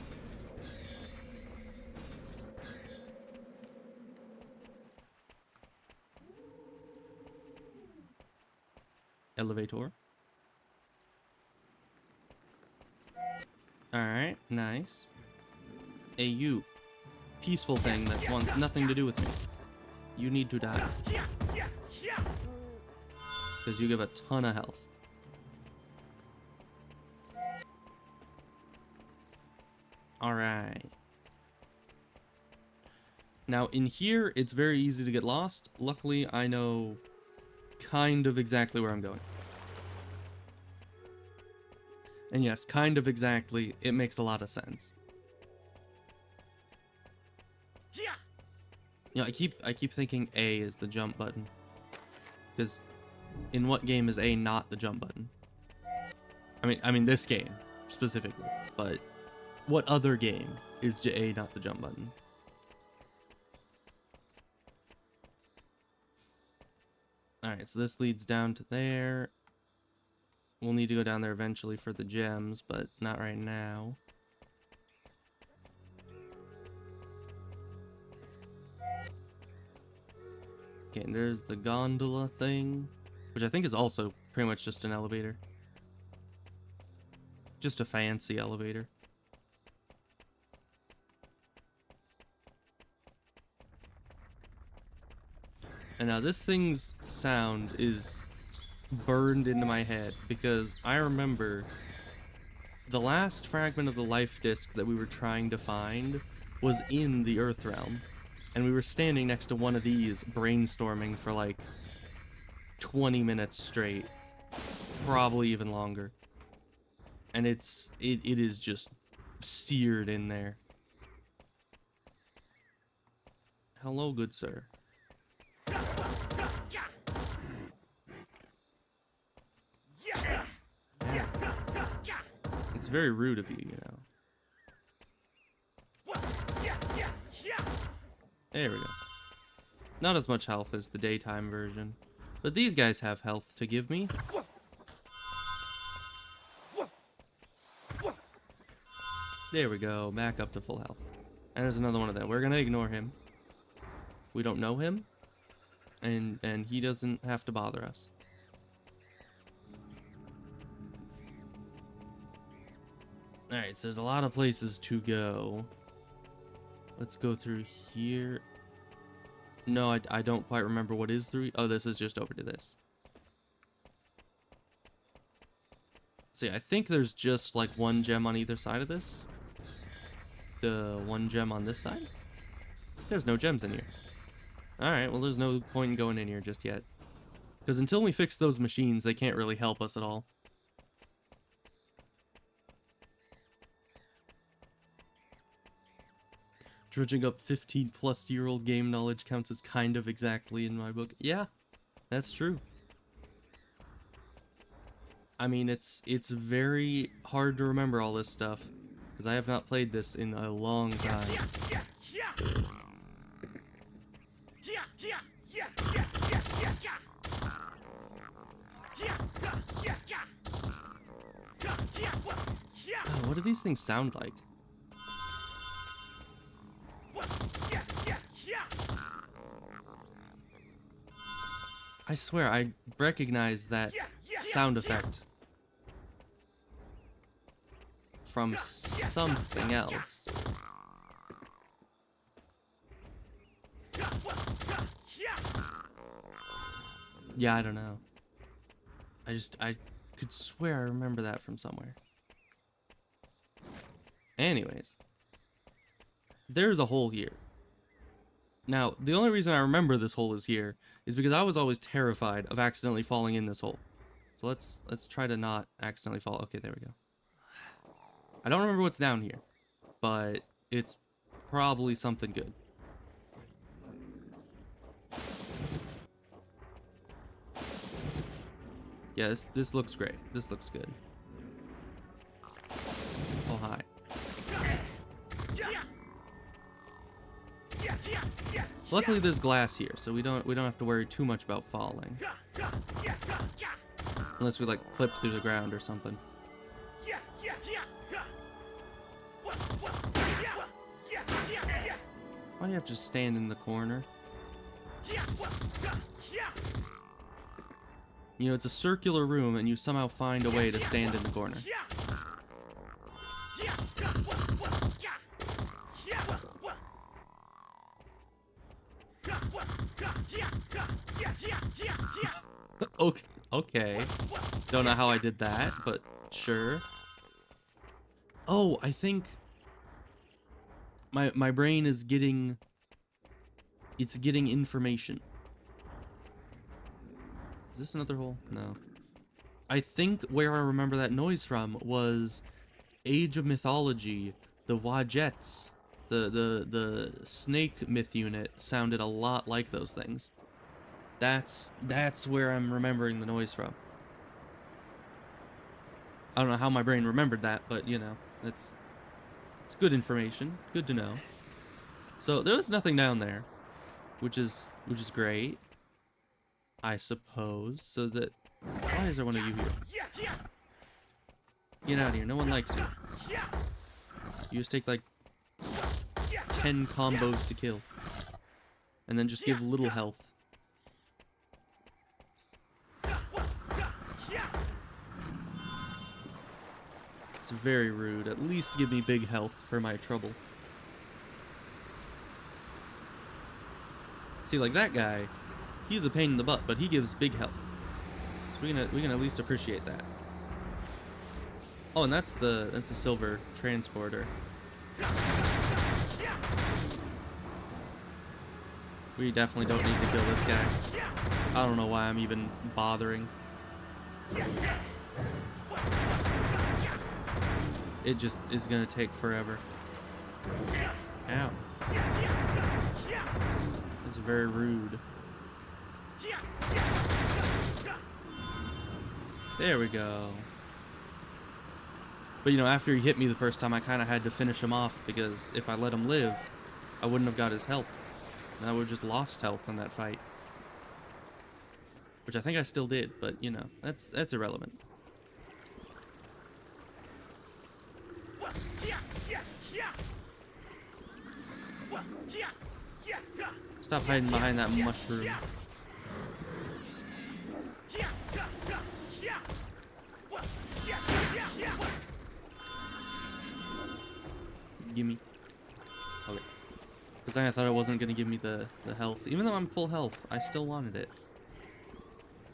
Elevator. Alright, nice. Hey, you. Peaceful thing that wants nothing to do with me. You need to die. Because you give a ton of health. Alright. Now, in here, it's very easy to get lost. Luckily, I know kind of exactly where I'm going. And yes, kind of exactly, it makes a lot of sense. You know, I keep thinking A is the jump button. Because in what game is A not the jump button? I mean this game specifically, but what other game is A not the jump button? Alright, so this leads down to there. We'll need to go down there eventually for the gems, but not right now. Okay, and there's the gondola thing, which I think is also pretty much just an elevator. Just a fancy elevator. And now this thing's sound is burned into my head because I remember the last fragment of the life disk that we were trying to find was in the Earth realm, and we were standing next to one of these brainstorming for like 20 minutes straight, probably even longer, and it is just seared in there. Hello, good sir. It's very rude of you, you know. There we go. Not as much health as the daytime version, but these guys have health to give me. There we go, back up to full health. And there's another one of them. We're gonna ignore him. We don't know him, and he doesn't have to bother us. Alright, so there's a lot of places to go. Let's go through here. No, I don't quite remember what is through. Oh, this is just over to this. See, I think there's just like one gem on either side of this. The one gem on this side? There's no gems in here. Alright, well there's no point in going in here just yet. Because until we fix those machines, they can't really help us at all. Dredging up 15-plus-year-old game knowledge counts as kind of exactly in my book. Yeah, that's true. I mean, it's very hard to remember all this stuff, because I have not played this in a long time. Oh, what do these things sound like? I swear, I recognize that sound effect from something else. Yeah, I don't know. I could swear I remember that from somewhere. Anyways. There's a hole here. Now, the only reason I remember this hole is here is because I was always terrified of accidentally falling in this hole. So let's try to not accidentally fall. Okay, there we go. I don't remember what's down here, but it's probably something good. Yeah, this looks great. This looks good. Luckily, there's glass here, so we don't have to worry too much about falling. Unless we like clip through the ground or something. Why do you have to just stand in the corner? You know, it's a circular room, and you somehow find a way to stand in the corner. Okay. Don't know how I did that, but sure. Oh, I think my brain is getting information. Is this another hole? No. I think where I remember that noise from was Age of Mythology. The Wadjets, the snake myth unit sounded a lot like those things. That's where I'm remembering the noise from. I don't know how my brain remembered that, but you know, it's good information. Good to know. So there was nothing down there, which is great, I suppose. So that why is there one of you here? Get out of here. No one likes you. You just take like 10 combos to kill, and then just give little health. It's very rude. At least give me big health for my trouble. See, like that guy, he's a pain in the butt, but he gives big health. So we can at least appreciate that. Oh, and that's the silver transporter. We definitely don't need to kill this guy. I don't know why I'm even bothering. It just is gonna take forever. Ow. It's very rude. There we go. But you know, after he hit me the first time, I kind of had to finish him off, because if I let him live, I wouldn't have got his health. And I would have just lost health in that fight. Which I think I still did, but you know, that's irrelevant. Stop hiding behind that mushroom. Gimme. Okay. Because I thought it wasn't gonna give me the health. Even though I'm full health, I still wanted it.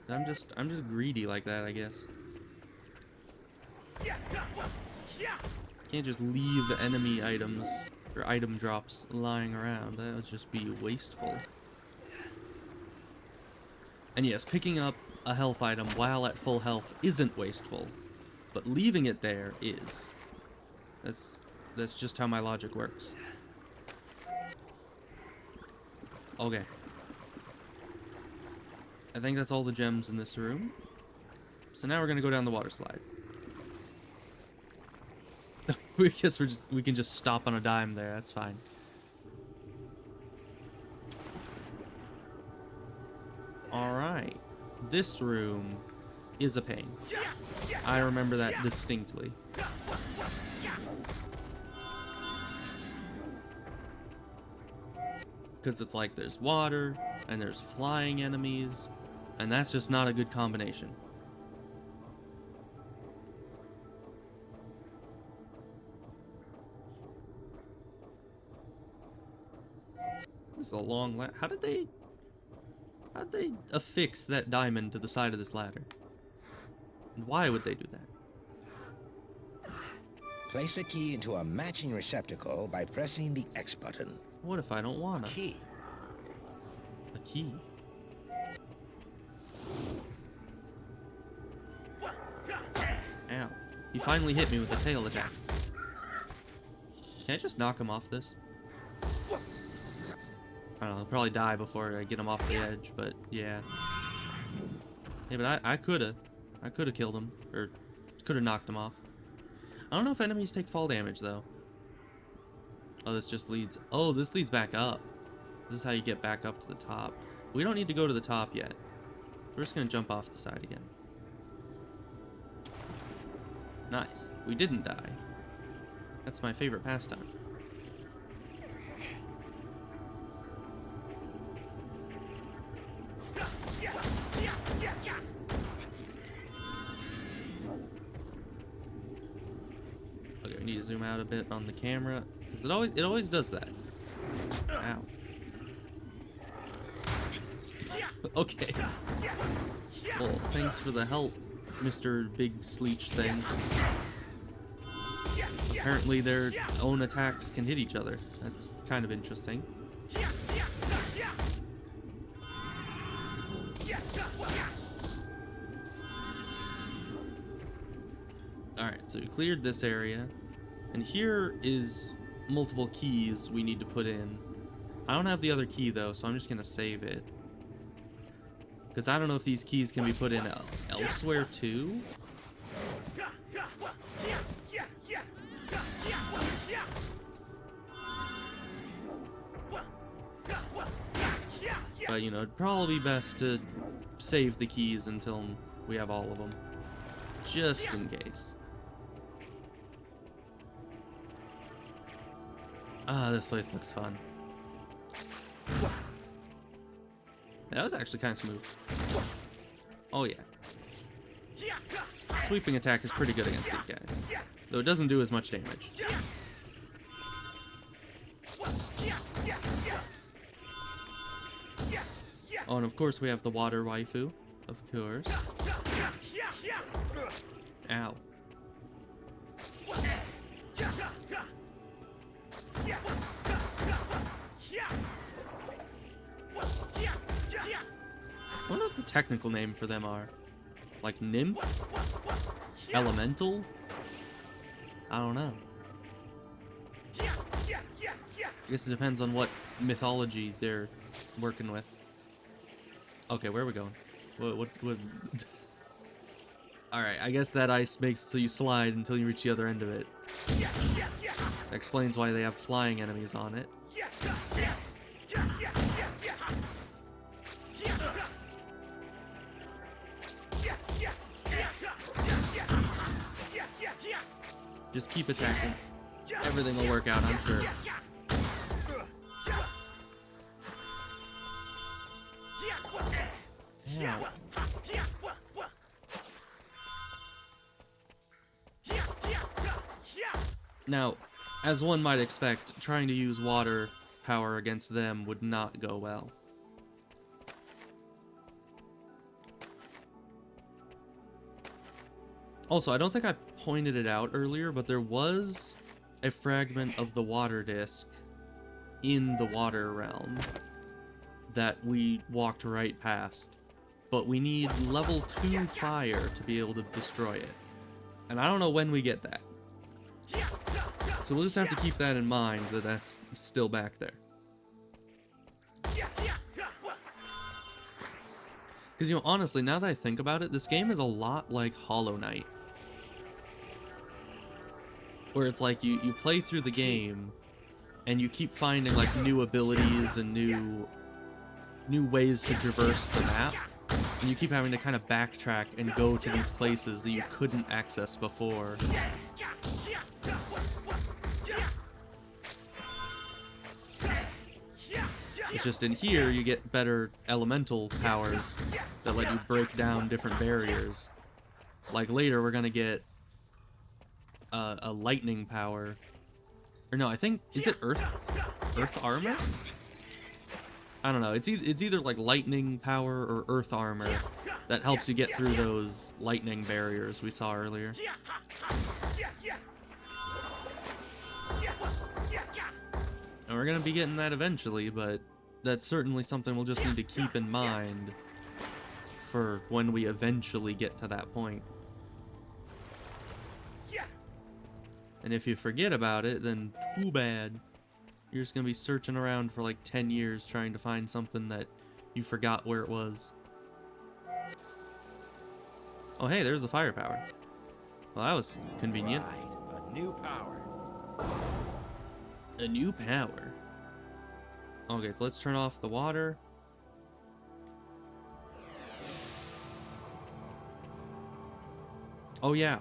I'm just greedy like that, I guess. Can't just leave enemy items or item drops lying around. That would just be wasteful. And yes, picking up a health item while at full health isn't wasteful, but leaving it there is. That's just how my logic works. Okay. I think that's all the gems in this room. So now we're gonna go down the water slide. We can just stop on a dime there. That's fine. All right. This room is a pain. I remember that distinctly. Because it's like there's water and there's flying enemies, and that's just not a good combination. This is a long ladder. How'd they affix that diamond to the side of this ladder? And why would they do that? Place a key into a matching receptacle by pressing the X button. What if I don't want a Key. A key? Ow. He finally hit me with a tail attack. Can I just knock him off this? I don't know, he'll probably die before I get him off the edge, but yeah. Yeah, but I could've killed him, or could've knocked him off. I don't know if enemies take fall damage, though. Oh, this just leads... Oh, this leads back up. This is how you get back up to the top. We don't need to go to the top yet. We're just gonna jump off the side again. Nice. We didn't die. That's my favorite pastime. Okay, we need to zoom out a bit on the camera because it always does that. Ow. Okay. Well, thanks for the help, Mr. Big Sleech thing. Apparently their own attacks can hit each other. That's kind of interesting. Alright, so we cleared this area. And here is multiple keys we need to put in. I don't have the other key though, so I'm just gonna save it. Because I don't know if these keys can be put in elsewhere too. But, you know, it'd probably be best to save the keys until we have all of them. Just in case. Ah, this place looks fun. That was actually kind of smooth. Oh yeah. Sweeping attack is pretty good against these guys. Though it doesn't do as much damage. Oh, and of course we have the water waifu. Of course. Ow. I wonder what the technical name for them are. Like nymph? Elemental? I don't know. I guess it depends on what mythology they're working with. Okay, where are we going? What? Alright, I guess that ice makes it so you slide until you reach the other end of it. That explains why they have flying enemies on it. Just keep attacking. Everything will work out, I'm sure. Ow. Now, as one might expect, trying to use water power against them would not go well. Also, I don't think I pointed it out earlier, but there was a fragment of the water disc in the water realm that we walked right past. But we need level 2 fire to be able to destroy it. And I don't know when we get that. So we'll just have to keep that in mind, that that's still back there. Because, you know, honestly, now that I think about it, this game is a lot like Hollow Knight. Where it's like you play through the game, and you keep finding, like, new abilities and new ways to traverse the map. And you keep having to kind of backtrack and go to these places that you couldn't access before. It's just in here you get better elemental powers that let you break down different barriers. Like later we're gonna get a lightning power. Or no, I think, is it earth armor? I don't know. It's either like lightning power or earth armor that helps you get through those lightning barriers we saw earlier. And we're gonna be getting that eventually, but that's certainly something we'll just need to keep in mind for when we eventually get to that point. And if you forget about it, then too bad. You're just gonna be searching around for like 10 years trying to find something that you forgot where it was. Oh hey, there's the firepower. Well, that was convenient. Right, a new power. A new power. Okay, so let's turn off the water. Oh yeah.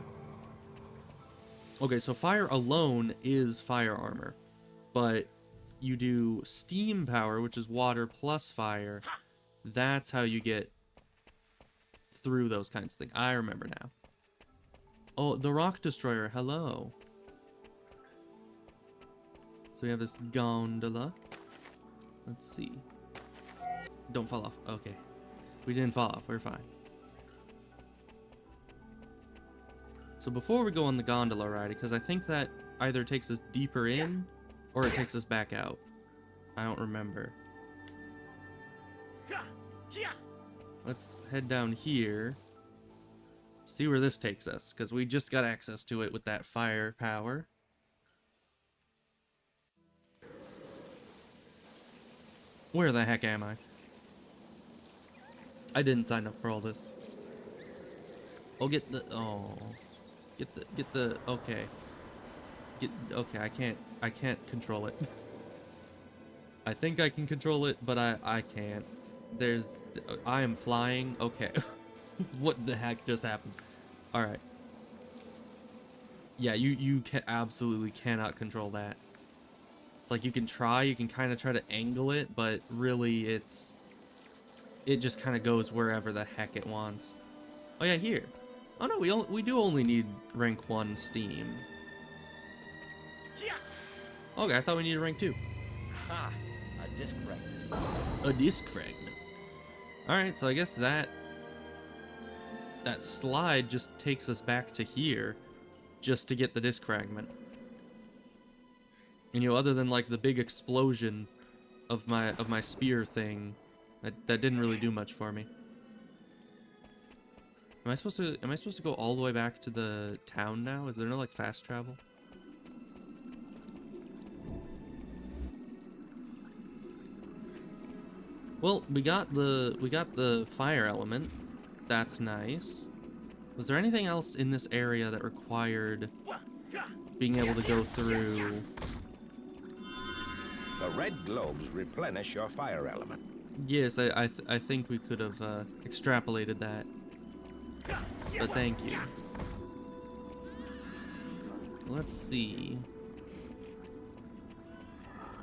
Okay, so fire alone is fire armor, but you do steam power, which is water plus fire. That's how you get through those kinds of things. I remember now. Oh, the rock destroyer. Hello. So we have this gondola. Let's see. Don't fall off. Okay. We didn't fall off. We're fine. So before we go on the gondola ride, because I think that either takes us deeper in or it takes us back out. I don't remember. Let's head down here. See where this takes us, because we just got access to it with that fire power. Where the heck am I? I didn't sign up for all this. Oh, get the okay. Okay, I can't control it. I think I can control it, but I can't. I am flying. Okay. What the heck just happened? All right. Yeah, you absolutely cannot control that. It's like you can kind of try to angle it, but really it just kind of goes wherever the heck it wants. Oh yeah, here. Oh no, we do only need rank 1 steam. Okay, I thought we needed rank 2. Ha! A disc fragment. A disc fragment. Alright, so I guess that slide just takes us back to here just to get the disc fragment. And other than like the big explosion of my spear thing, that didn't really do much for me. Am I supposed to go all the way back to the town now? Is there no like fast travel? Well, we got the fire element. That's nice. Was there anything else in this area that required being able to go through? The red globes replenish your fire element. Yes, I think we could have extrapolated that. But thank you. Let's see.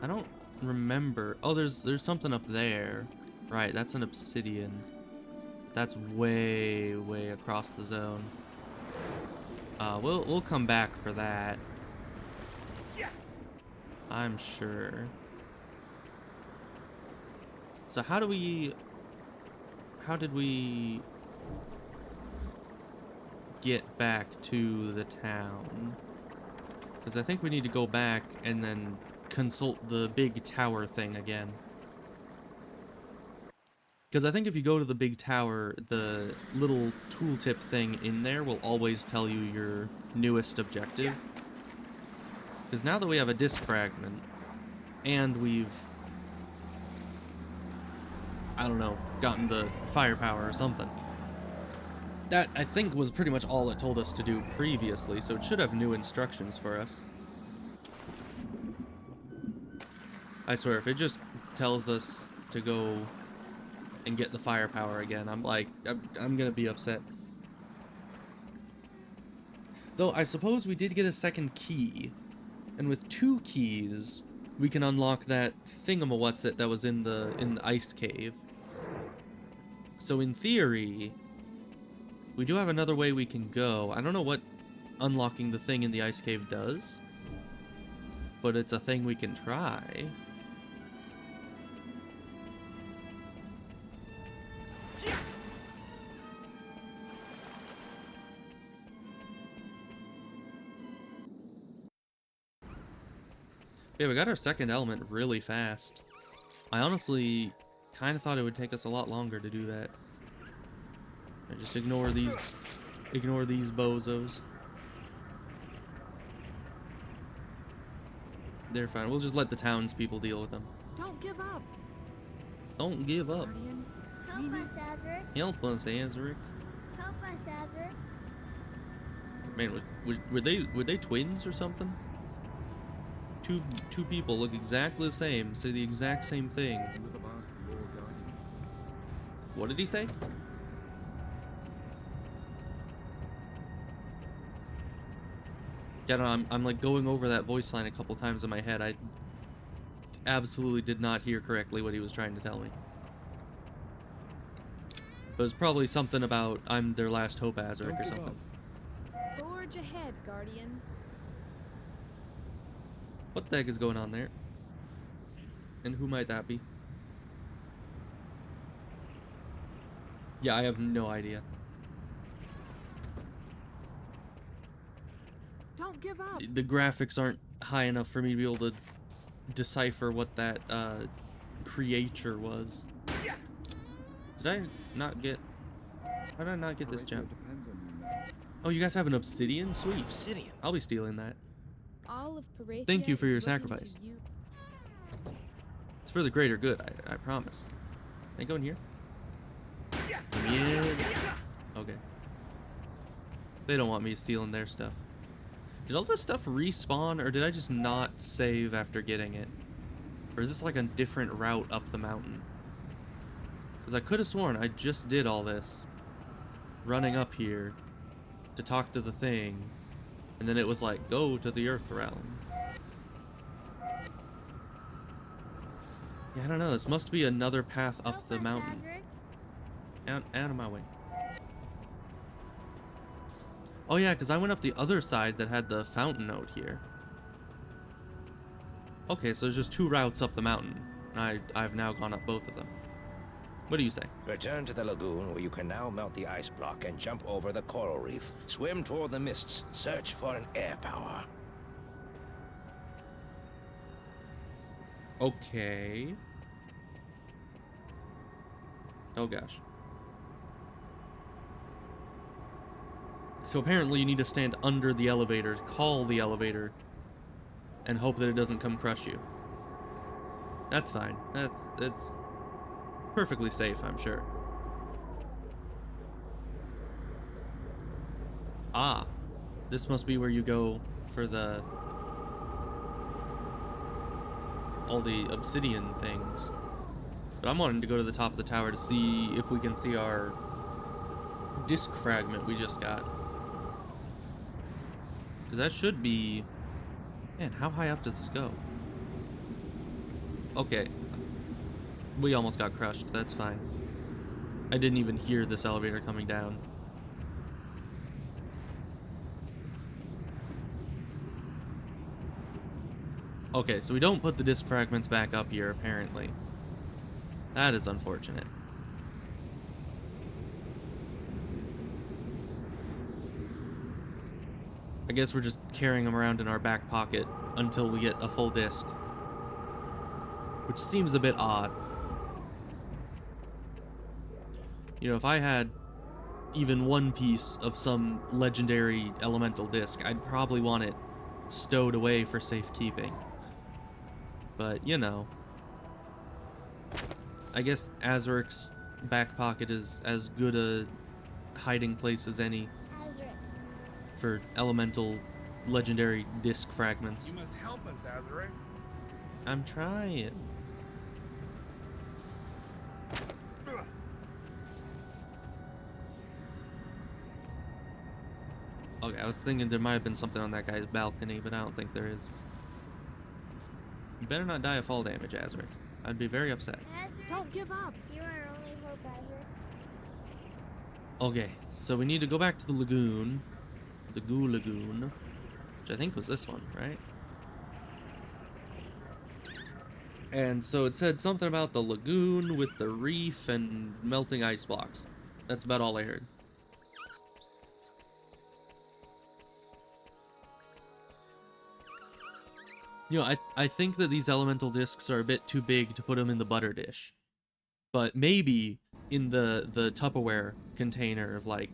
I don't remember. Oh, there's something up there. Right, that's an obsidian. That's way across the zone. We'll come back for that. I'm sure. So how did we get back to the town? Because I think we need to go back and then consult the big tower thing again. Because I think if you go to the big tower, the little tooltip thing in there will always tell you your newest objective. Because now that we have a disc fragment, and we've, I don't know, gotten the firepower or something, that I think was pretty much all it told us to do previously, so it should have new instructions for us. I swear, if it just tells us to go and get the firepower again, I'm gonna be upset. Though I suppose we did get a second key, and with 2 keys, we can unlock that thingamawhatsit that was in the ice cave. So in theory, we do have another way we can go. I don't know what unlocking the thing in the ice cave does, but it's a thing we can try. Yeah, we got our second element really fast. I honestly kind of thought it would take us a lot longer to do that. I just ignore these bozos. They're fine. We'll just let the townspeople deal with them. Don't give up. Don't give up. Guardian. Help us, Azurik. Help us, Azurik. Help us, Azurik. Man, were they twins or something? two people look exactly the same, say the exact same thing. What did he say? Yeah, no, I'm like going over that voice line a couple times in my head. I absolutely did not hear correctly what he was trying to tell me. But it was probably something about I'm their last hope, Azurik, or something. Forge ahead, Guardian. What the heck is going on there? And who might that be? Yeah, I have no idea. Don't give up. The graphics aren't high enough for me to be able to decipher what that creature was. Did I not get... How did I not get this gem? Oh, you guys have an obsidian? Sweet. Obsidian. I'll be stealing that. All of Perathia Thank you for is your looking sacrifice. to you. It's for the greater good, I promise. Can I go in here? Yeah. Okay. They don't want me stealing their stuff. Did all this stuff respawn, or did I just not save after getting it? Or is this like a different route up the mountain? Because I could have sworn I just did all this running up here to talk to the thing, and then it was like, go to the Earth Realm. Yeah, I don't know. This must be another path up Help the us, mountain. Azurik. Out of my way. Oh yeah, because I went up the other side that had the fountain note here. Okay, so there's just two routes up the mountain. I've now gone up both of them. What do you say? Return to the lagoon where you can now melt the ice block and jump over the coral reef. Swim toward the mists. Search for an air power. Okay. Oh gosh. So apparently you need to stand under the elevator, call the elevator, and hope that it doesn't come crush you. That's fine. It's perfectly safe, I'm sure. Ah, this must be where you go for all the obsidian things. But I'm wanting to go to the top of the tower to see if we can see our disc fragment we just got. Because that should be... Man, how high up does this go? Okay. We almost got crushed. That's fine. I didn't even hear this elevator coming down. Okay, so we don't put the disc fragments back up here, apparently. That is unfortunate. I guess we're just carrying them around in our back pocket until we get a full disc. Which seems a bit odd. You know, if I had even one piece of some legendary elemental disc, I'd probably want it stowed away for safekeeping. But, you know. I guess Azurik's back pocket is as good a hiding place as any Azurik. for elemental legendary disc fragments. You must help us, Azurik. I'm trying. Okay, I was thinking there might have been something on that guy's balcony, but I don't think there is. You better not die of fall damage, Azurik. I'd be very upset. Azurik. Don't give up. You are our only hope, Azurik. Okay, so we need to go back to the lagoon. The Goo Lagoon. Which I think was this one, right? And so it said something about the lagoon with the reef and melting ice blocks. That's about all I heard. You know, I think that these elemental discs are a bit too big to put them in the butter dish. But maybe in the Tupperware container of, like,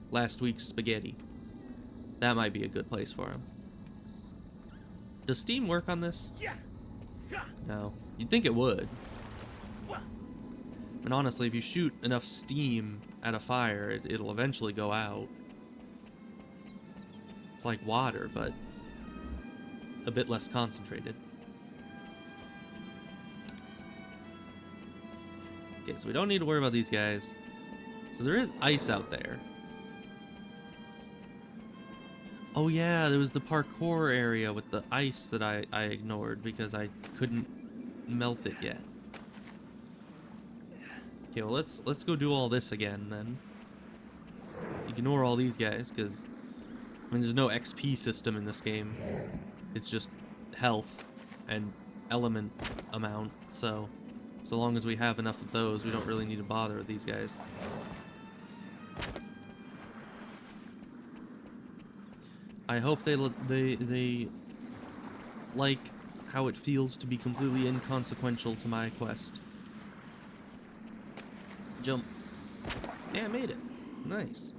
last week's spaghetti. That might be a good place for them. Does Steam work on this? No. You'd think it would. And honestly, if you shoot enough steam at a fire, it'll eventually go out. It's like water, but a bit less concentrated. Okay, so we don't need to worry about these guys. So there is ice out there. Oh yeah, there was the parkour area with the ice that I ignored because I couldn't melt it yet. Okay, well let's go do all this again then. Ignore all these guys, because I mean there's no XP system in this game. It's just health and element amount, so long as we have enough of those, we don't really need to bother with these guys. I hope they like how it feels to be completely inconsequential to my quest. Jump. Yeah, I made it. Nice.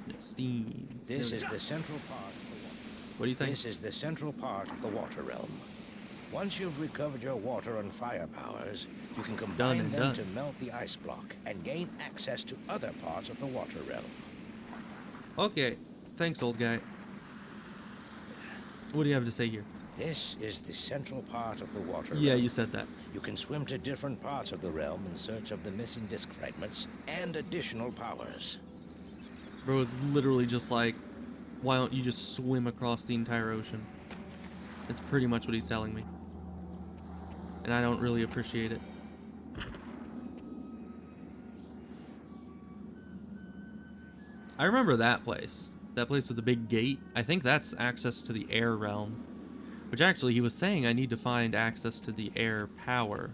No, steam. This is the central part of the water. What are you saying? This is the central part of the water realm. Once you've recovered your water and fire powers, you can combine them to melt the ice block and gain access to other parts of the water realm. Okay. Thanks, old guy. What do you have to say here? This is the central part of the water Yeah, realm. you said that. You can swim to different parts of the realm in search of the missing disc fragments and additional powers. Bro, it's literally just like, why don't you just swim across the entire ocean? It's pretty much what he's telling me. And I don't really appreciate it. I remember that place. That place with the big gate. I think that's access to the air realm. Which actually, he was saying I need to find access to the air power.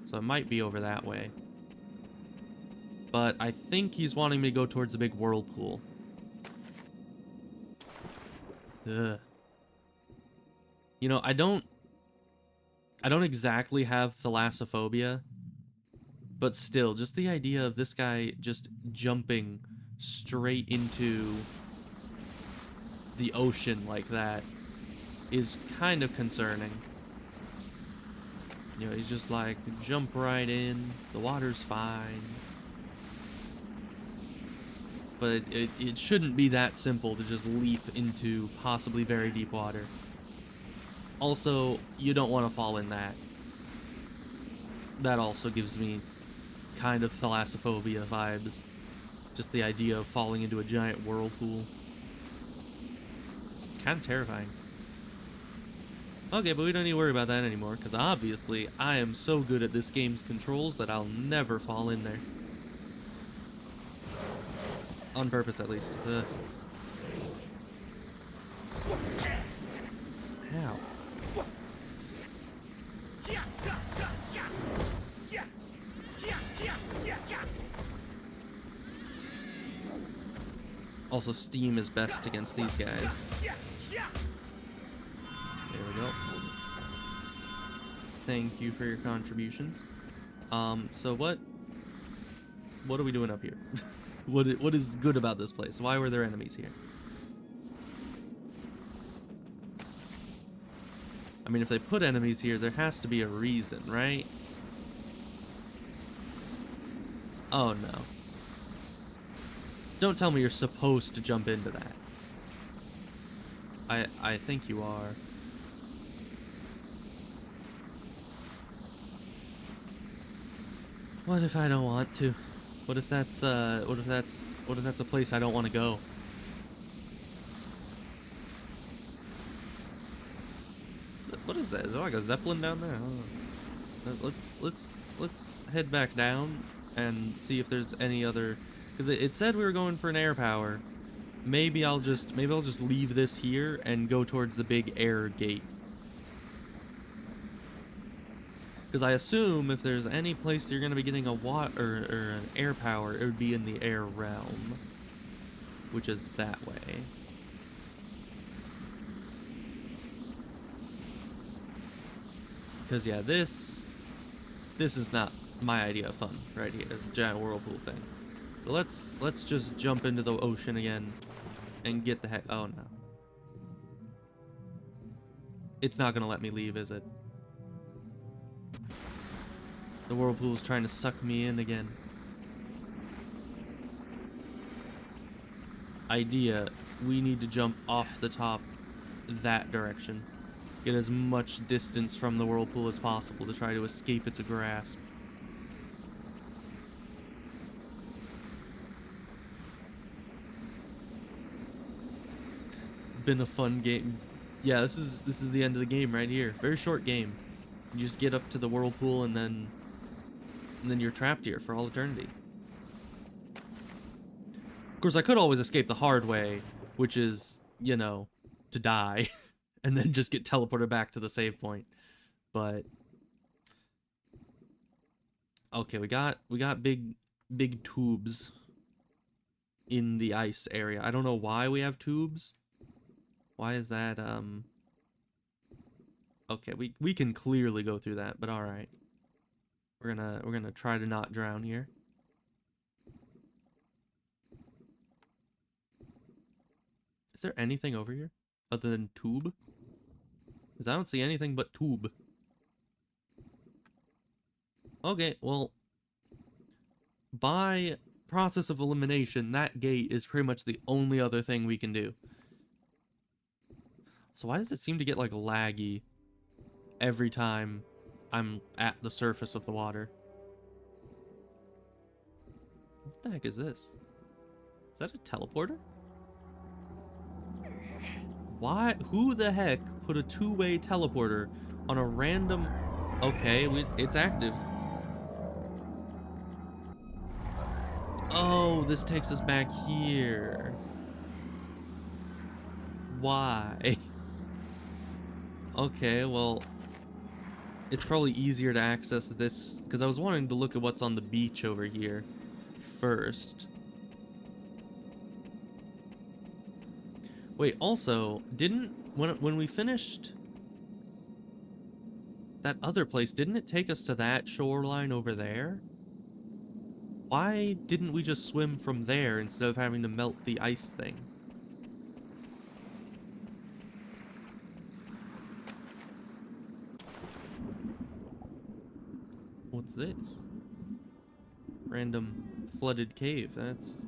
So it might be over that way. But I think he's wanting me to go towards the big whirlpool. Ugh. You know, I don't exactly have thalassophobia, but still, just the idea of this guy just jumping straight into the ocean like that is kind of concerning. You know, he's just like, jump right in, the water's fine. But it shouldn't be that simple to just leap into possibly very deep water. Also, you don't want to fall in that. That also gives me kind of thalassophobia vibes. Just the idea of falling into a giant whirlpool. It's kind of terrifying. Okay, but we don't need to worry about that anymore, because obviously I am so good at this game's controls that I'll never fall in there. On purpose, at least. How? Also, steam is best against these guys. There we go. Thank you for your contributions. So what are we doing up here? What is good about this place? Why were there enemies here? I mean, if they put enemies here, there has to be a reason, right? Oh no. Don't tell me you're supposed to jump into that. I think you are. What if I don't want to? What if that's a place I don't want to go? What is that? Is there like a Zeppelin down there? I don't know. Let's head back down and see if there's any other, because it said we were going for an air power. Maybe I'll just leave this here and go towards the big air gate. Because I assume if there's any place you're going to be getting a water or an air power, it would be in the air realm, which is that way. Because yeah, this is not my idea of fun right here. It's a giant whirlpool thing. So let's just jump into the ocean again and get the heck. Oh no, it's not gonna let me leave, is it? The whirlpool's trying to suck me in again. Idea we need to jump off the top that direction. Get as much distance from the whirlpool as possible to try to escape its grasp. Been a fun game. Yeah, this is the end of the game right here. Very short game. You just get up to the whirlpool and then you're trapped here for all eternity. Of course, I could always escape the hard way, which is, you know, to die and then just get teleported back to the save point. But okay, we got big tubes in the ice area. I don't know why we have tubes. Why is that okay, we can clearly go through that, but all right. We're gonna try to not drown here. Is there anything over here other than tube? Because I don't see anything but tube. Okay, well, by process of elimination, that gate is pretty much the only other thing we can do. So why does it seem to get, like, laggy every time I'm at the surface of the water? What the heck is this? Is that a teleporter? Why? Who the heck put a two-way teleporter on a random... Okay, it's active. Oh, this takes us back here. Why? Okay, well, it's probably easier to access this, because I was wanting to look at what's on the beach over here first. Wait, also, when we finished that other place, didn't it take us to that shoreline over there? Why didn't we just swim from there instead of having to melt the ice thing? What's this? Random flooded cave. That's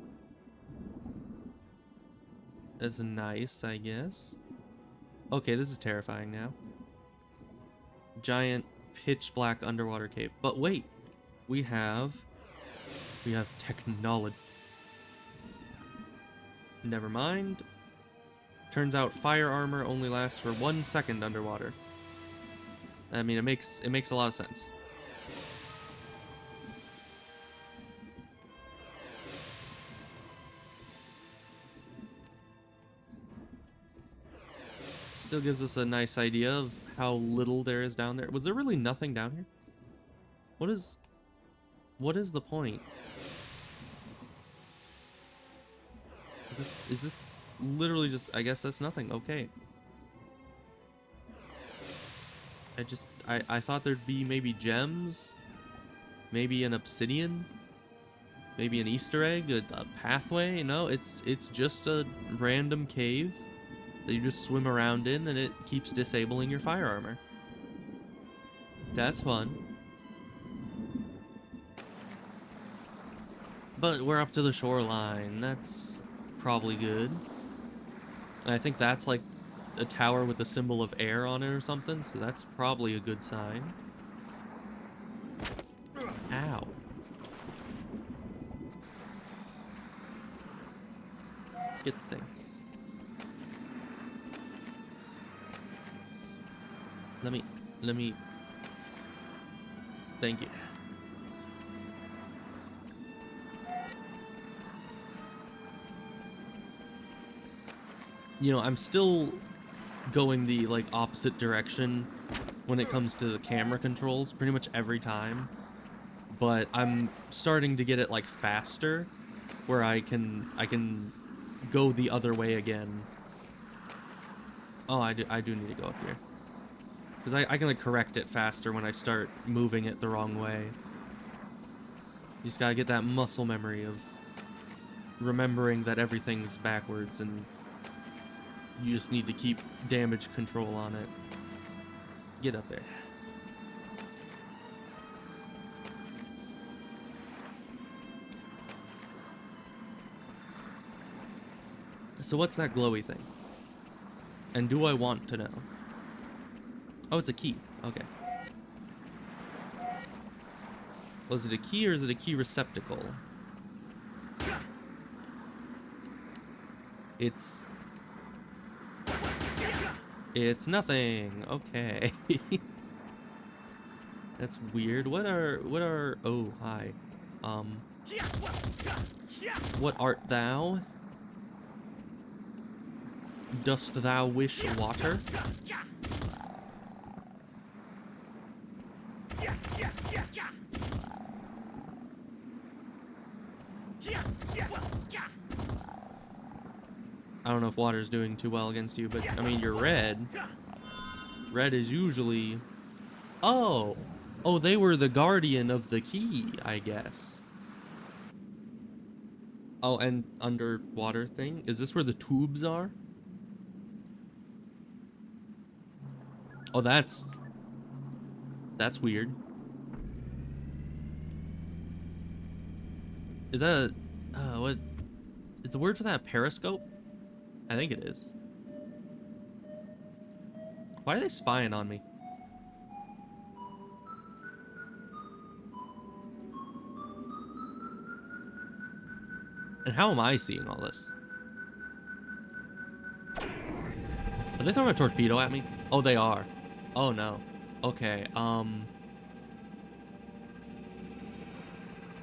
nice, I guess. Okay, this is terrifying now. Giant pitch black underwater cave. But wait, we have technology. Never mind. Turns out fire armor only lasts for 1 second underwater. I mean, it makes a lot of sense. Still gives us a nice idea of how little there is down there. Was there really nothing down here? What is the point? Is this literally just... I guess that's nothing. Okay. I thought there'd be maybe gems, maybe an obsidian, maybe an Easter egg, a pathway. No, it's just a random cave that you just swim around in, and it keeps disabling your fire armor. That's fun. But we're up to the shoreline. That's probably good. And I think that's like a tower with the symbol of air on it or something, so that's probably a good sign. Ow. Get the thing. Let me... Thank you. You know, I'm still going the, like, opposite direction when it comes to the camera controls pretty much every time. But I'm starting to get it, like, faster, where I can go the other way again. Oh, I do need to go up here. Because I can, like, correct it faster when I start moving it the wrong way. You just gotta get that muscle memory of remembering that everything's backwards, and you just need to keep damage control on it. Get up there. So what's that glowy thing? And do I want to know? Oh, it's a key. Okay. Was it a key or is it a key receptacle? It's nothing. Okay. That's weird. What are oh, hi. What art thou? Dost thou wish water? I don't know if water's doing too well against you, but I mean, you're red. Red is usually... Oh! Oh, they were the guardian of the key, I guess. Oh, and underwater thing? Is this where the tubes are? Oh, that's weird. Is that what is the word for that? Periscope? I think it is. Why are they spying on me? And how am I seeing all this? Are they throwing a torpedo at me? Oh, they are. Oh no. Okay,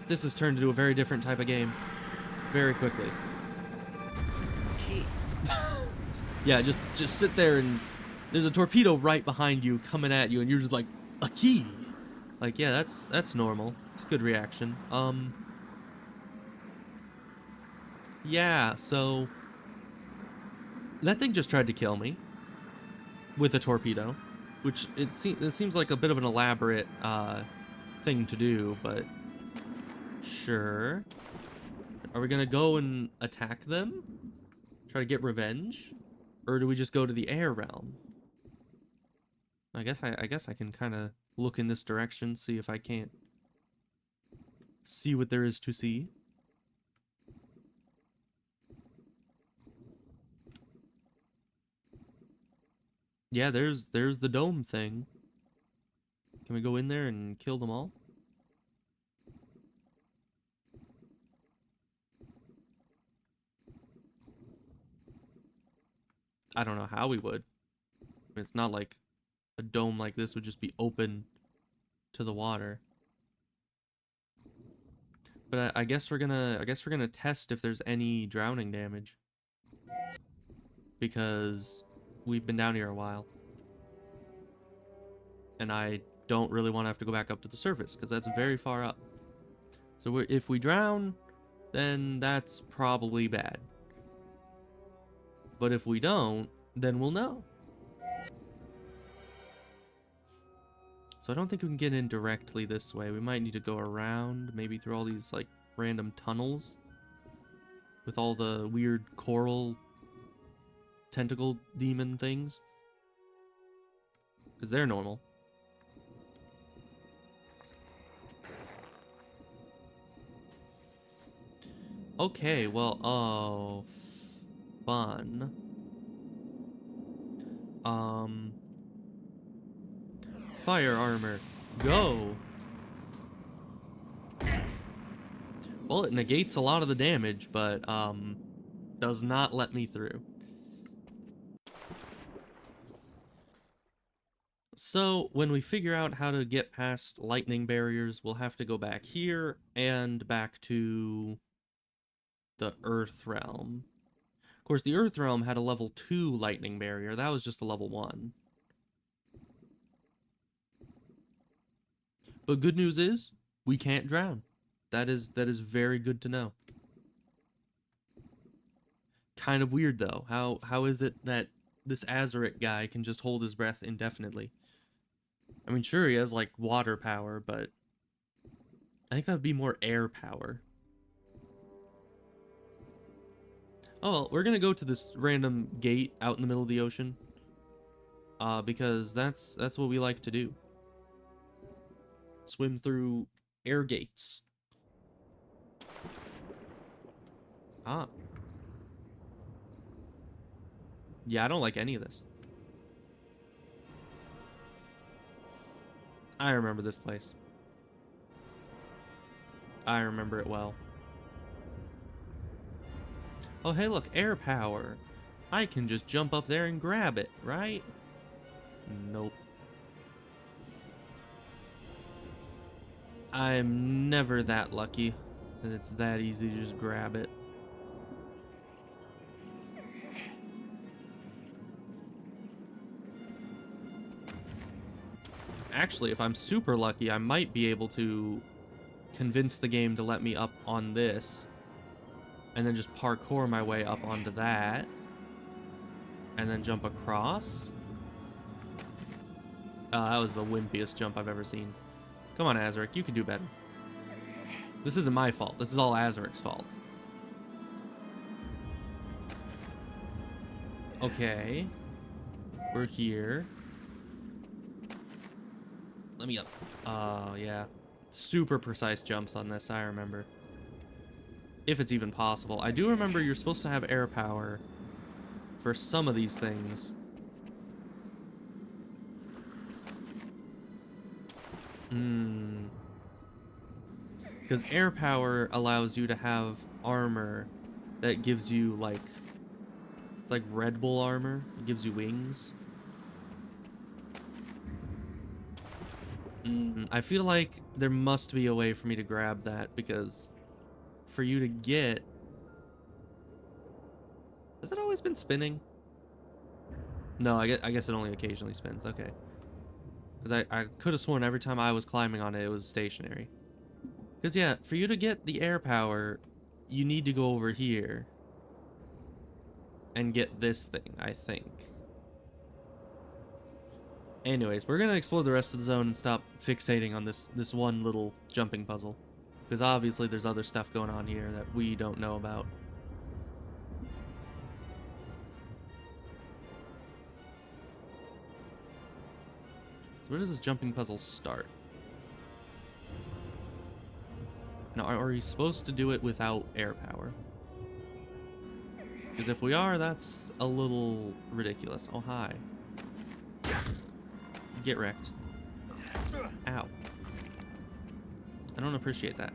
this has turned into a very different type of game. Very quickly. Yeah, just sit there and there's a torpedo right behind you coming at you and you're just like, a key. Like, yeah, that's normal. It's a good reaction. Yeah, so that thing just tried to kill me with a torpedo, which it seems like a bit of an elaborate thing to do, but sure. Are we gonna go and attack them? Try to get revenge? Or do we just go to the air realm? I guess I can kind of look in this direction, see if I can't see what there is to see. Yeah, there's the dome thing. Can we go in there and kill them all? I don't know how we would. I mean, it's not like a dome like this would just be open to the water. But I guess we're gonna test if there's any drowning damage. Because we've been down here a while. And I don't really want to have to go back up to the surface because that's very far up. So if we drown, then that's probably bad. But if we don't, then we'll know. So I don't think we can get in directly this way. We might need to go around, maybe through all these like random tunnels with all the weird coral tentacle demon things. Because they're normal. Okay, well, oh, fun. Fire armor, go. Well, it negates a lot of the damage, but, does not let me through. So, when we figure out how to get past lightning barriers, we'll have to go back here and back to the Earth Realm. Of course, the Earth Realm had a level 2 lightning barrier. That was just a level 1. But good news is, we can't drown. That is very good to know. Kind of weird, though. How is it that this Azurik guy can just hold his breath indefinitely? I mean, sure, he has, like, water power, but I think that would be more air power. Oh, well, we're gonna go to this random gate out in the middle of the ocean. Because that's what we like to do. Swim through air gates. Ah. Yeah, I don't like any of this. I remember this place. I remember it well. Oh, hey, look, air power. I can just jump up there and grab it, right? Nope. I'm never that lucky that it's that easy to just grab it. Actually, if I'm super lucky, I might be able to convince the game to let me up on this and then just parkour my way up onto that and then jump across. That was the wimpiest jump I've ever seen. Come on, Azurik, you can do better. This isn't my fault. This is all Azurik's fault. Okay. We're here. Let me up. Oh, yeah. Super precise jumps on this, I remember. If it's even possible. I do remember you're supposed to have air power for some of these things. Because air power allows you to have armor that gives you, like... It's like Red Bull armor. It gives you wings. I feel like there must be a way for me to grab that, because for you to get... Has it always been spinning? No, I guess it only occasionally spins. Okay. Because I could have sworn every time I was climbing on it, it was stationary. Because, yeah, for you to get the air power, you need to go over here and get this thing, I think. Anyways, we're gonna explore the rest of the zone and stop fixating on this one little jumping puzzle, because obviously there's other stuff going on here that we don't know about. So where does this jumping puzzle start? Now, are we supposed to do it without air power? Because if we are, that's a little ridiculous. Oh, hi. Get wrecked. Ow. I don't appreciate that.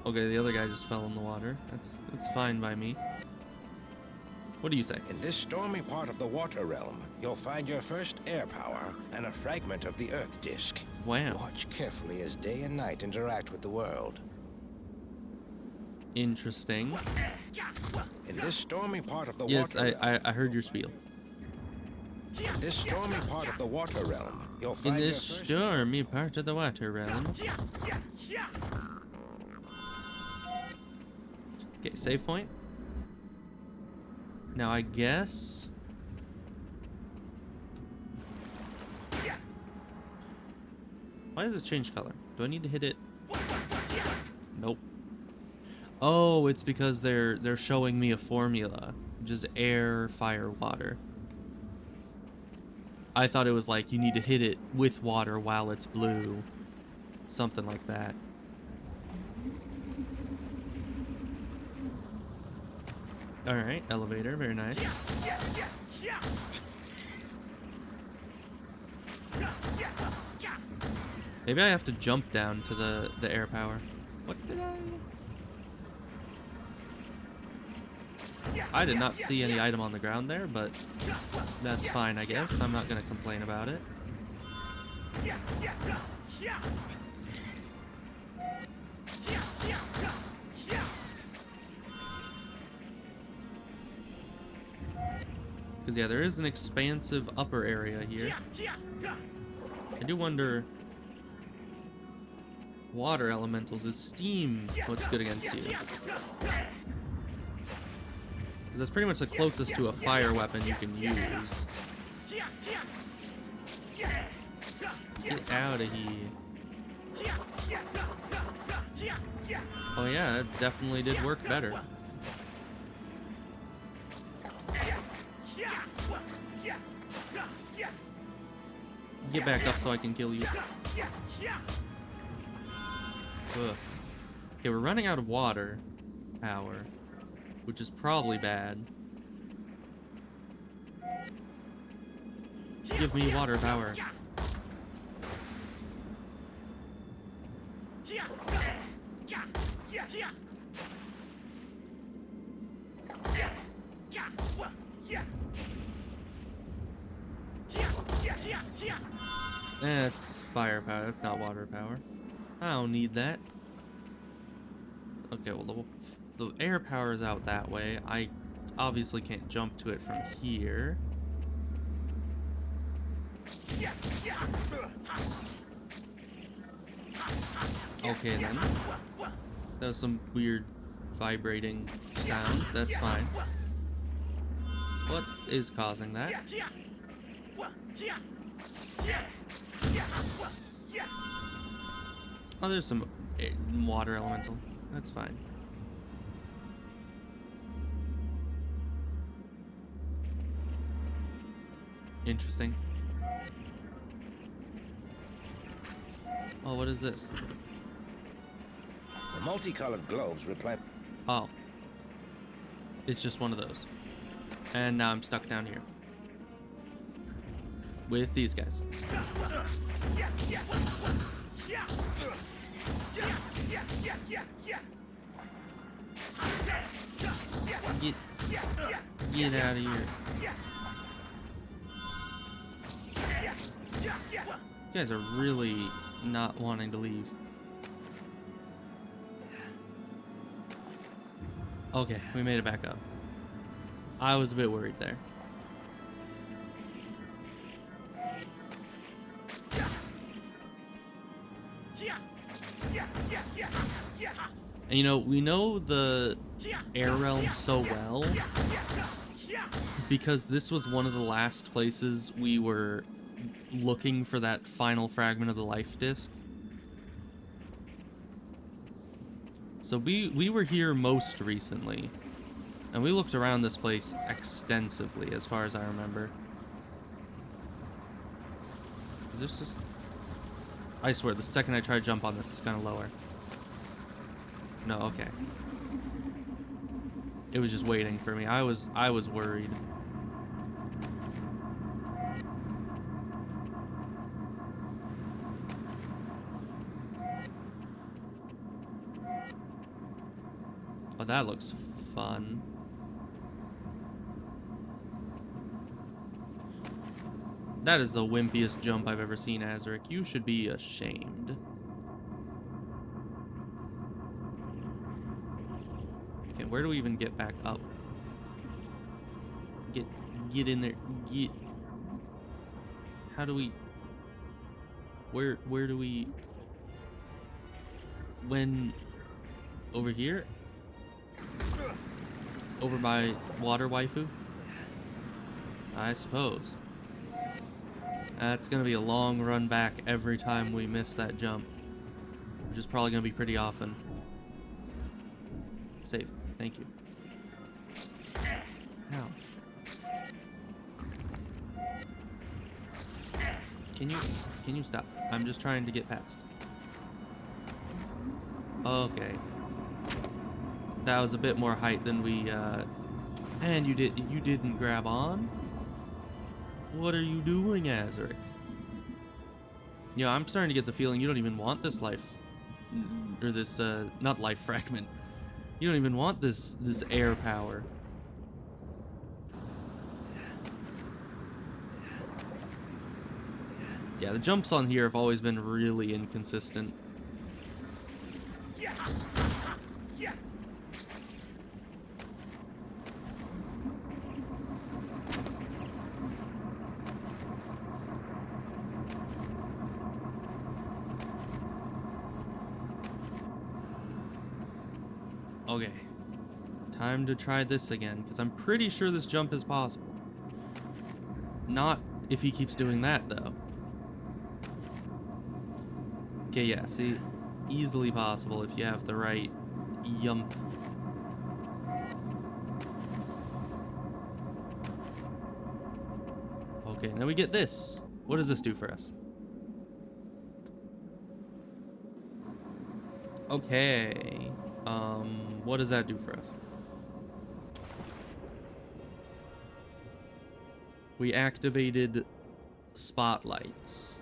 Okay, the other guy just fell in the water. That's fine by me. What do you say? In this stormy part of the water realm, you'll find your first air power and a fragment of the Earth disk. Wow. Watch carefully as day and night interact with the world. Interesting. In this stormy part of the Yes, water realm, I heard your spiel. in this stormy part of the water realm, you'll In find this your first stormy part of the water realm. Okay, save point. Now I guess... Why does this change color? Do I need to hit it? Nope. Oh, it's because they're showing me a formula. Just air, fire, water. I thought it was like you need to hit it with water while it's blue. Something like that. Alright, elevator, very nice. Maybe I have to jump down to the air power. What did I did not see any item on the ground there, but that's fine, I guess. I'm not gonna complain about it. Because, yeah, there is an expansive upper area here. I do wonder... Water elementals, is steam what's good against you? Because that's pretty much the closest to a fire weapon you can use. Get out of here. Oh yeah, it definitely did work better. Get back up so I can kill you. Ugh. Okay, we're running out of water power, which is probably bad. Give me water power. That's firepower, that's not water power. I don't need that. Okay, well, the air power is out that way. I obviously can't jump to it from here. Okay, then. That was some weird vibrating sound. That's fine. What is causing that? Oh, there's some water elemental. That's fine. Interesting. Oh, what is this? The multicolored globes replenish. Oh. It's just one of those. And now I'm stuck down here. With these guys. Get out of here. You guys are really not wanting to leave. Okay, we made it back up. I was a bit worried there. And you know, we know the air realm so well because this was one of the last places we were looking for that final fragment of the life disc. So we were here most recently, and we looked around this place extensively as far as I remember. Is this just... I swear, the second I try to jump on this, it's gonna lower. No, okay. It was just waiting for me. I was worried. Oh, that looks fun. That is the wimpiest jump I've ever seen, Azurik. You should be ashamed. Okay, where do we even get back up? Get in there. Get. How do we? Where do we? When? Over here? Over by water waifu? I suppose. That's gonna be a long run back every time we miss that jump, which is probably gonna be pretty often. Save. Thank you. How? Can you stop? I'm just trying to get past. Okay. That was a bit more height than we and you didn't grab on? What are you doing, Azurik? You know, I'm starting to get the feeling you don't even want this life, or this not life fragment. You don't even want this air power. Yeah, the jumps on here have always been really inconsistent. Okay, time to try this again, because I'm pretty sure this jump is possible. Not if he keeps doing that, though. Okay, yeah, see, easily possible if you have the right yump. Okay, now we get this. What does this do for us? Okay. What does that do for us? We activated spotlights.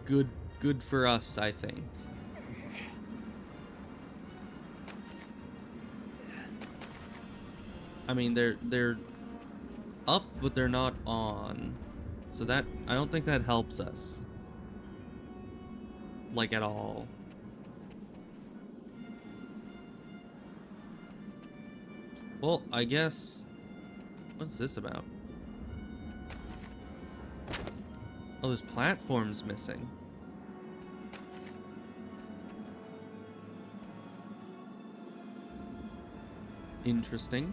Good for us, I think. I mean, they're up, but they're not on. So that, I don't think that helps us. Like, at all. Well, I guess... What's this about? Oh, there's platforms missing. Interesting.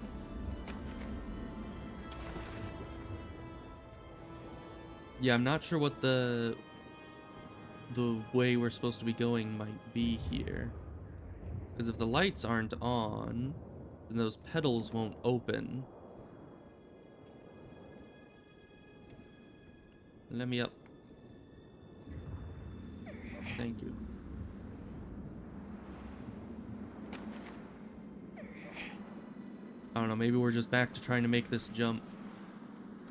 Yeah, I'm not sure what the way we're supposed to be going might be here. Because if the lights aren't on, then those pedals won't open. Let me up. Thank you. I don't know, maybe we're just back to trying to make this jump.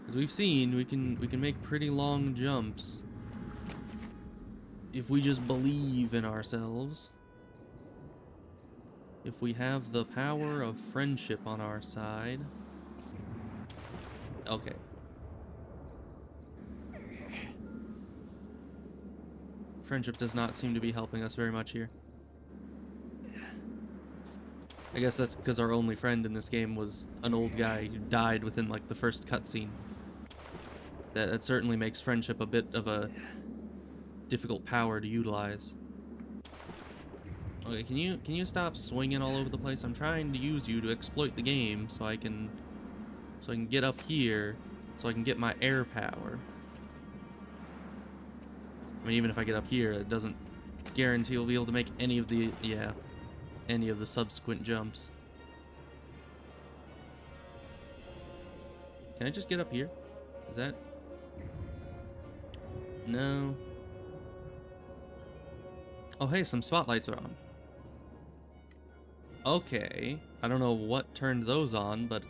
As we've seen, we can make pretty long jumps. If we just believe in ourselves. If we have the power of friendship on our side. Okay. Friendship does not seem to be helping us very much here. I guess that's because our only friend in this game was an old guy who died within, like, the first cutscene. That certainly makes friendship a bit of a difficult power to utilize. Okay, can you stop swinging all over the place? I'm trying to use you to exploit the game so I can get up here, so I can get my air power. I mean, even if I get up here, it doesn't guarantee we'll be able to make any of the subsequent jumps. Can I just get up here? Is that... No. Oh, hey, some spotlights are on. Okay. I don't know what turned those on, but,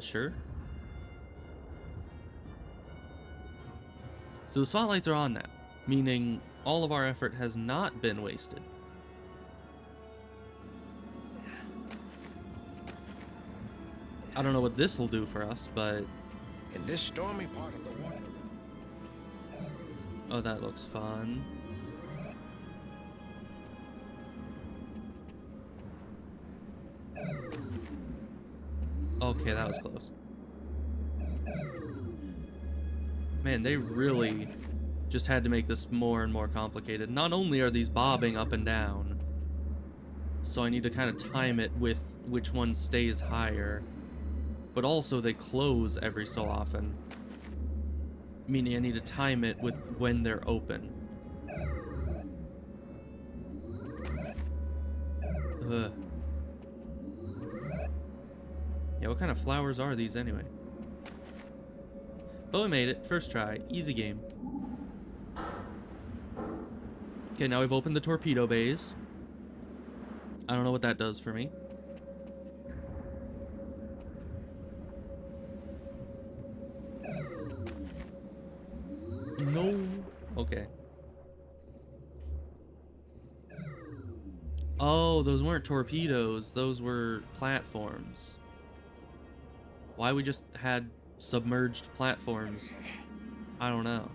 sure. So the spotlights are on now, meaning all of our effort has not been wasted. I don't know what this will do for us, but... In this stormy part of the water... Oh, that looks fun. Okay, that was close. Man, they really just had to make this more and more complicated. Not only are these bobbing up and down, so I need to kind of time it with which one stays higher, but also they close every so often, meaning I need to time it with when they're open. Ugh. Yeah, what kind of flowers are these anyway? But we made it. First try. Easy game. Okay, now we've opened the torpedo bays. I don't know what that does for me. No. Okay. Oh, those weren't torpedoes. Those were platforms. Why we just had submerged platforms, I don't know.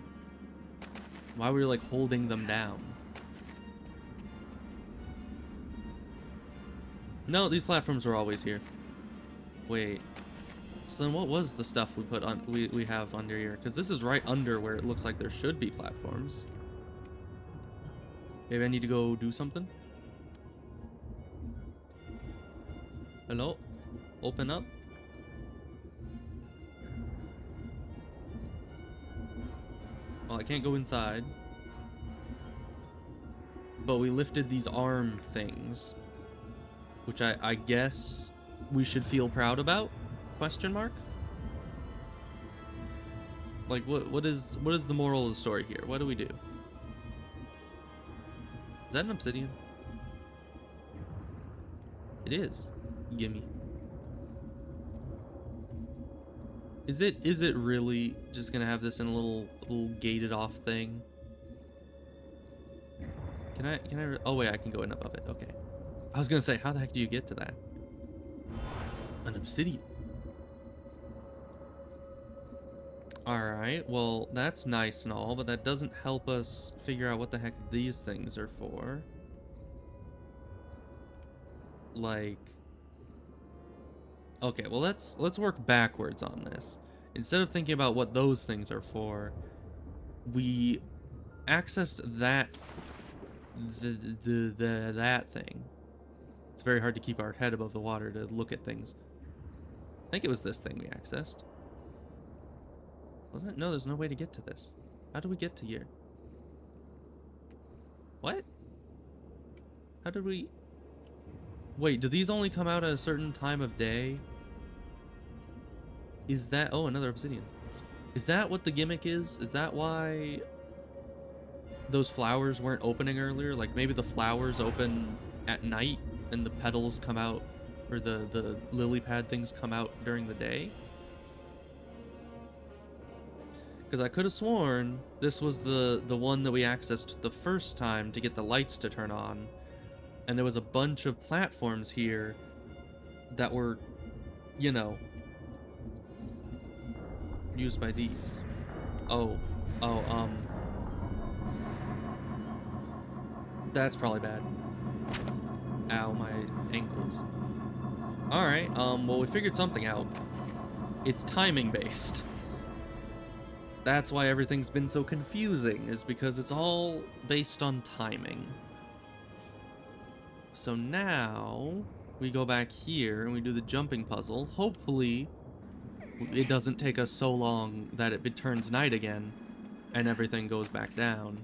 Why were we, like, holding them down? No, these platforms were always here. Wait. So then what was the stuff we put on we have under here? Because this is right under where it looks like there should be platforms. Maybe I need to go do something? Hello? Open up? Well, I can't go inside. But we lifted these arm things. Which I guess we should feel proud about? Question mark? Like, what is the moral of the story here? What do we do? Is that an obsidian? It is. Gimme. Is it really just gonna have this in a little gated off thing? Can I oh wait, I can go in above it. Okay. I was gonna say, how the heck do you get to that? An obsidian. Alright, well, that's nice and all, but that doesn't help us figure out what the heck these things are for. Like... Okay, well, let's work backwards on this. Instead of thinking about what those things are for, we accessed that... that thing. It's very hard to keep our head above the water to look at things. I think it was this thing we accessed. Wasn't it? No, there's no way to get to this. How do we get to here? What? How did we... Wait, do these only come out at a certain time of day? Is that... Oh, another obsidian. Is that what the gimmick is? Is that why those flowers weren't opening earlier? Like, maybe the flowers open at night and the petals come out, or the lily pad things come out during the day? Because I could have sworn this was the one that we accessed the first time to get the lights to turn on. And there was a bunch of platforms here that were, you know, used by these. That's probably bad. Ow, my ankles. Alright, well, we figured something out. It's timing based. That's why everything's been so confusing, is because it's all based on timing. So now we go back here and we do the jumping puzzle. Hopefully it doesn't take us so long that it turns night again and everything goes back down.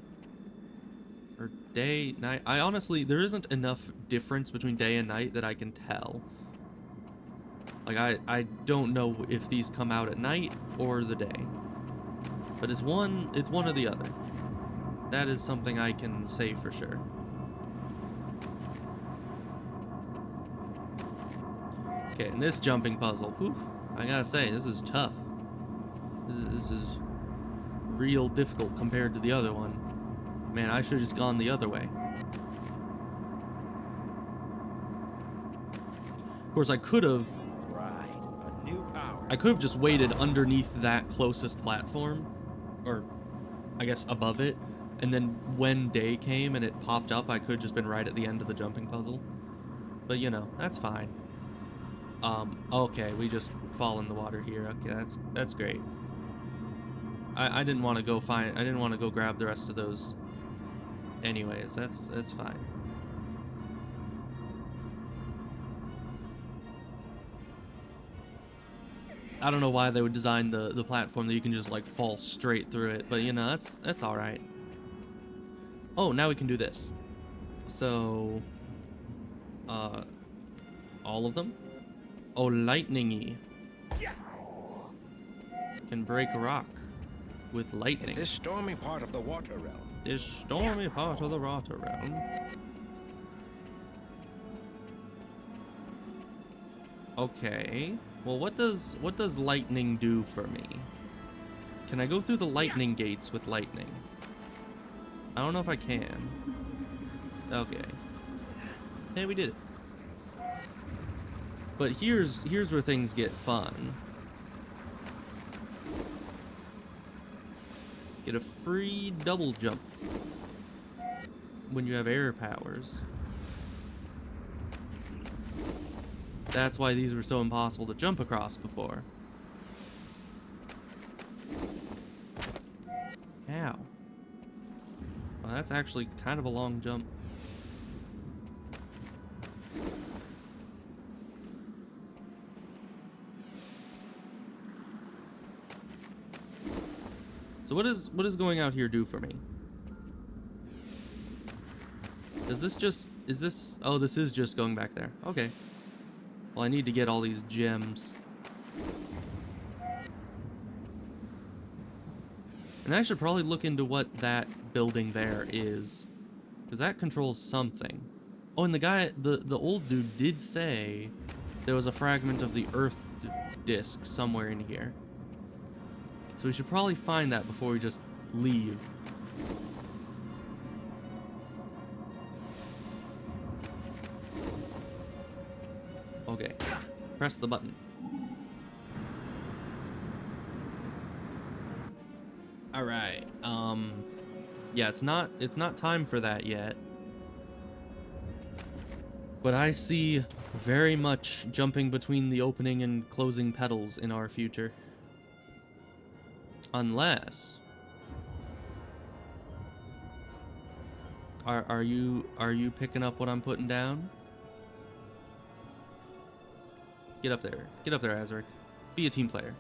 Or day, night. I honestly, there isn't enough difference between day and night that I can tell. Like, I don't know if these come out at night or the day. But it's one or the other. That is something I can say for sure. Okay, and this jumping puzzle, whew, I gotta say, this is tough. This is real difficult compared to the other one. Man, I should've just gone the other way. Of course, I could've... I could've just waited underneath that closest platform. Or, I guess, above it. And then when day came and it popped up, I could've just been right at the end of the jumping puzzle. But, you know, that's fine. Okay, we just fall in the water here. Okay, that's great. I didn't want to go find... I didn't want to go grab the rest of those... Anyways, that's fine. I don't know why they would design the platform that you can just like fall straight through it, but you know, that's all right. Oh, now we can do this. So, all of them? Oh, lightningy. Can break a rock with lightning. In this stormy part of the water realm. This stormy part of the water realm. Okay. Well, what does lightning do for me? Can I go through the lightning gates with lightning? I don't know if I can. Okay. Hey, we did it. But here's where things get fun. Get a free double jump when you have air powers. That's why these were so impossible to jump across before. Ow. Well, that's actually kind of a long jump. So what does going out here do for me? Does this just... Is this... Oh, this is just going back there. Okay. Well, I need to get all these gems. And I should probably look into what that building there is, because that controls something. Oh, and the old dude did say there was a fragment of the Earth disk somewhere in here. So we should probably find that before we just leave. Okay, press the button. All right. Yeah, it's not time for that yet. But I see very much jumping between the opening and closing pedals in our future. Unless are you picking up what I'm putting down? Get up there, Azurik. Be a team player.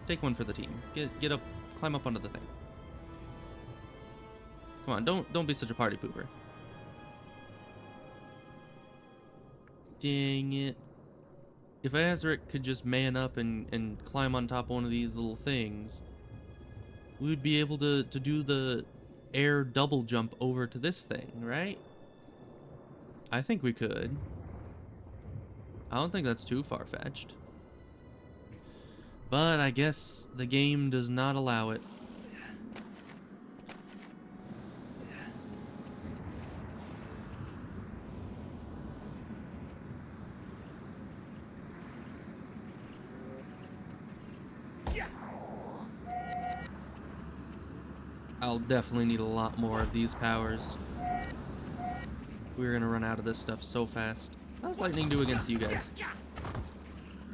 Take one for the team. Get up, climb up onto the thing. Come on, don't be such a party pooper. Dang it. If Azurik could just man up and climb on top of one of these little things, we would be able to do the air double jump over to this thing, right? I think we could. I don't think that's too far-fetched. But I guess the game does not allow it. I'll definitely need a lot more of these powers. We're gonna run out of this stuff so fast. How's lightning do against you guys?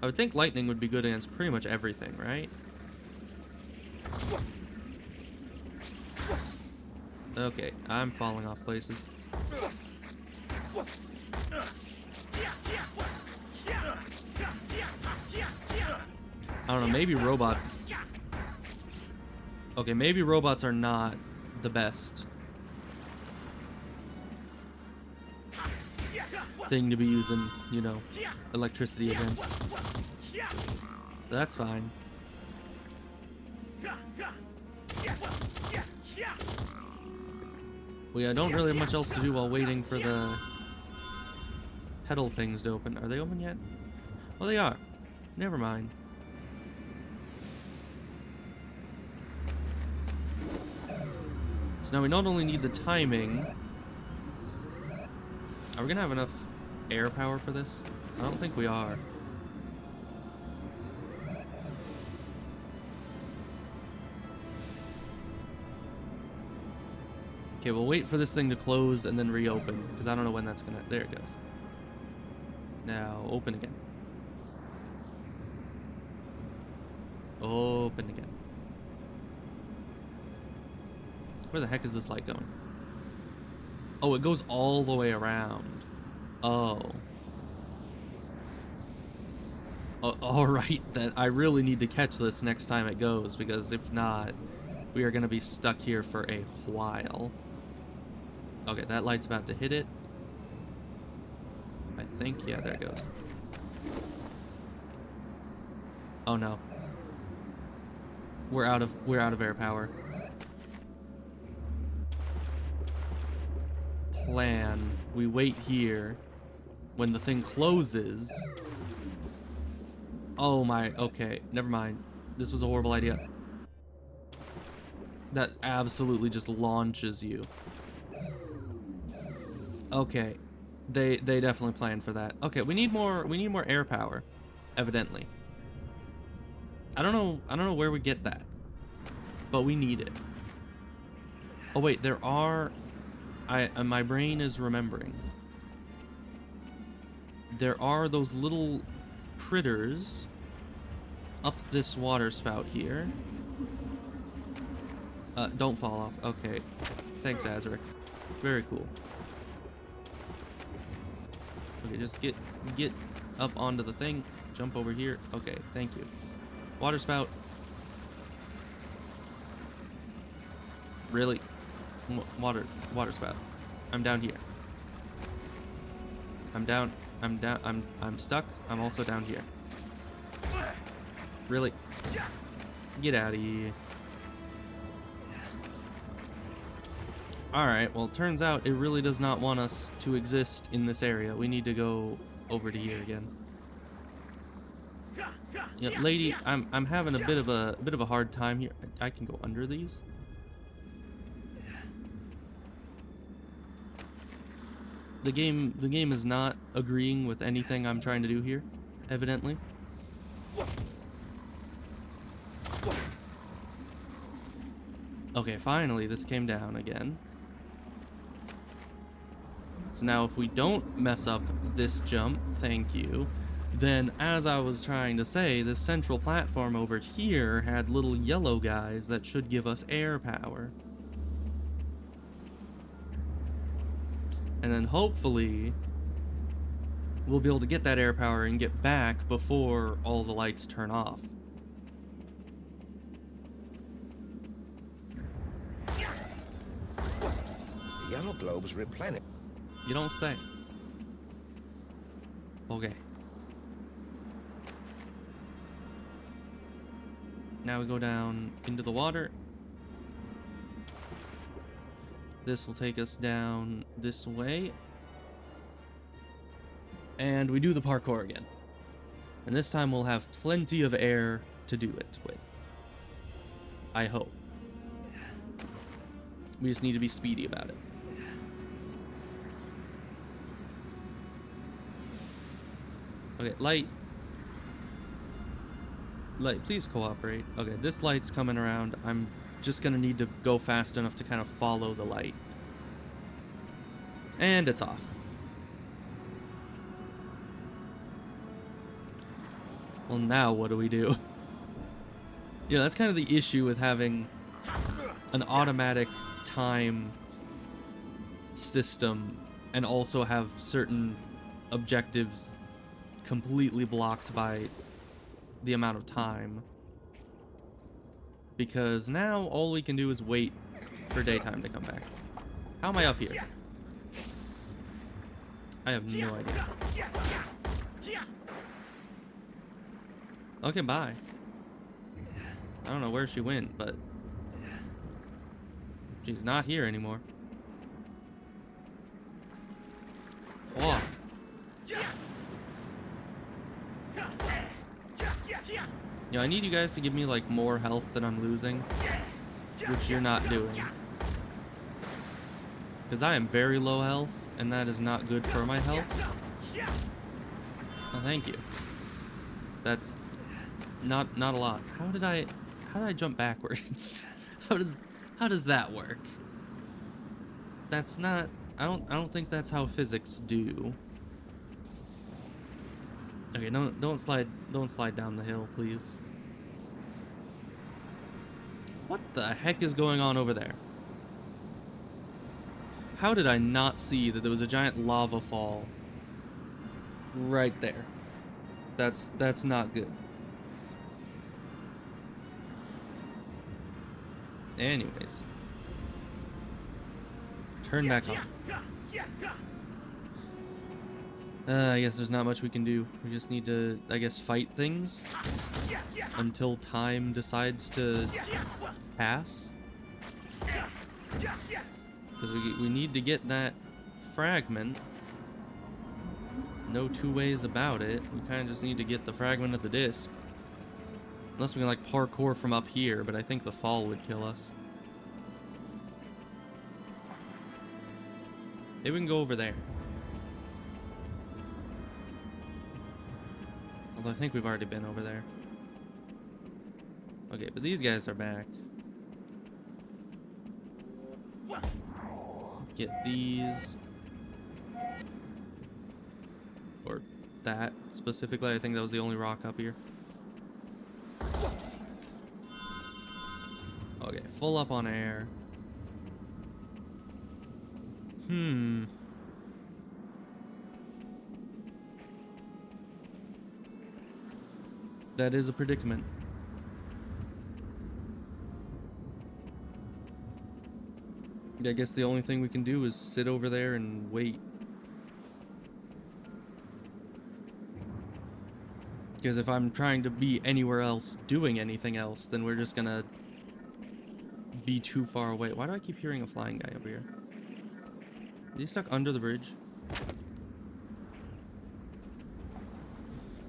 I would think lightning would be good against pretty much everything, right? Okay, I'm falling off places. I don't know, maybe robots... Okay, maybe robots are not the best thing to be using, you know, electricity against. That's fine. Well, yeah, I don't really have much else to do while waiting for the pedal things to open. Are they open yet? Oh, they are. Never mind. So now we not only need the timing. Are we gonna have enough air power for this? I don't think we are. Okay, we'll wait for this thing to close and then reopen, because I don't know when that's gonna... There it goes. Now, open again. Open again. Where the heck is this light going? Oh, it goes all the way around. Oh. Alright, then I really need to catch this next time it goes, because if not, we are going to be stuck here for a while. Okay, that light's about to hit it. I think, yeah, there it goes. Oh no. We're out of air power. Plan. We wait here. When the thing closes... Oh my, okay, never mind. This was a horrible idea. That absolutely just launches you. Okay. They definitely planned for that. Okay, we need more air power, evidently. I don't know where we get that. But we need it. Oh wait, there are... my brain is remembering. There are those little critters up this water spout here. Don't fall off. Okay. Thanks, Azurik. Very cool. Okay, just get up onto the thing. Jump over here. Okay, thank you. Water spout. Really? Water spout. I'm down here. I'm stuck. I'm also down here. Really? Get out of here. Alright, well, it turns out it really does not want us to exist in this area. We need to go over to here again. Yeah, lady, I'm having a bit of a hard time here. I can go under these. The game is not agreeing with anything I'm trying to do here, evidently. Okay, finally this came down again. So now if we don't mess up this jump, thank you, then as I was trying to say, this central platform over here had little yellow guys that should give us air power. And then hopefully we'll be able to get that air power and get back before all the lights turn off. The yellow globes replenish. You don't say. Okay. Now we go down into the water. This will take us down this way. And we do the parkour again. And this time we'll have plenty of air to do it with. I hope. We just need to be speedy about it. Okay, light. Light, please cooperate. Okay, this light's coming around. I'm just gonna need to go fast enough to kind of follow the light. And it's off. Well, now what do we do? You know, that's kind of the issue with having an automatic time system and also have certain objectives completely blocked by the amount of time. Because now all we can do is wait for daytime to come back. How am I up here? I have no idea. Okay, bye. I don't know where she went, but she's not here anymore. Oh. Yeah, I need you guys to give me like more health than I'm losing, which you're not doing. Because I am very low health, and that is not good for my health. Oh, thank you. That's not a lot. How did I jump backwards? How does that work? That's not. I don't think that's how physics do. Okay, don't slide down the hill, please. What the heck is going on over there? How did I not see that there was a giant lava fall right there? That's not good. Anyways. Turn back on. I guess there's not much we can do. We just need to, I guess, fight things until time decides to pass. Because we need to get that fragment. No two ways about it. We kind of just need to get the fragment of the disc. Unless we can like parkour from up here, but I think the fall would kill us. Maybe we can go over there. Although I think we've already been over there. Okay, but these guys are back. Get these. Or that specifically. I think that was the only rock up here. Okay, full up on air. That is a predicament. I guess the only thing we can do is sit over there and wait. Because if I'm trying to be anywhere else doing anything else, then we're just gonna be too far away. Why do I keep hearing a flying guy over here? Is he stuck under the bridge?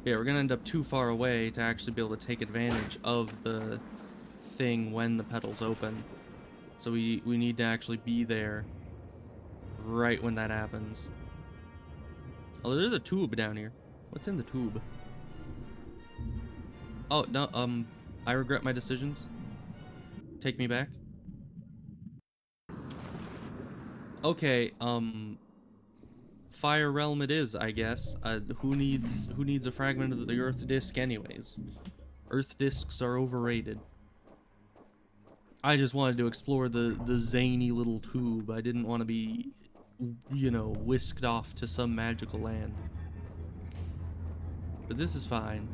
Yeah, we're gonna end up too far away to actually be able to take advantage of the thing when the petals open. So we need to actually be there right when that happens. Oh, there's a tube down here. What's in the tube? Oh, no, I regret my decisions. Take me back. Okay, Fire Realm it is, I guess. Who needs a fragment of the Earth Disk anyways? Earth Disks are overrated. I just wanted to explore the zany little tube. I didn't want to be, you know, whisked off to some magical land. But this is fine.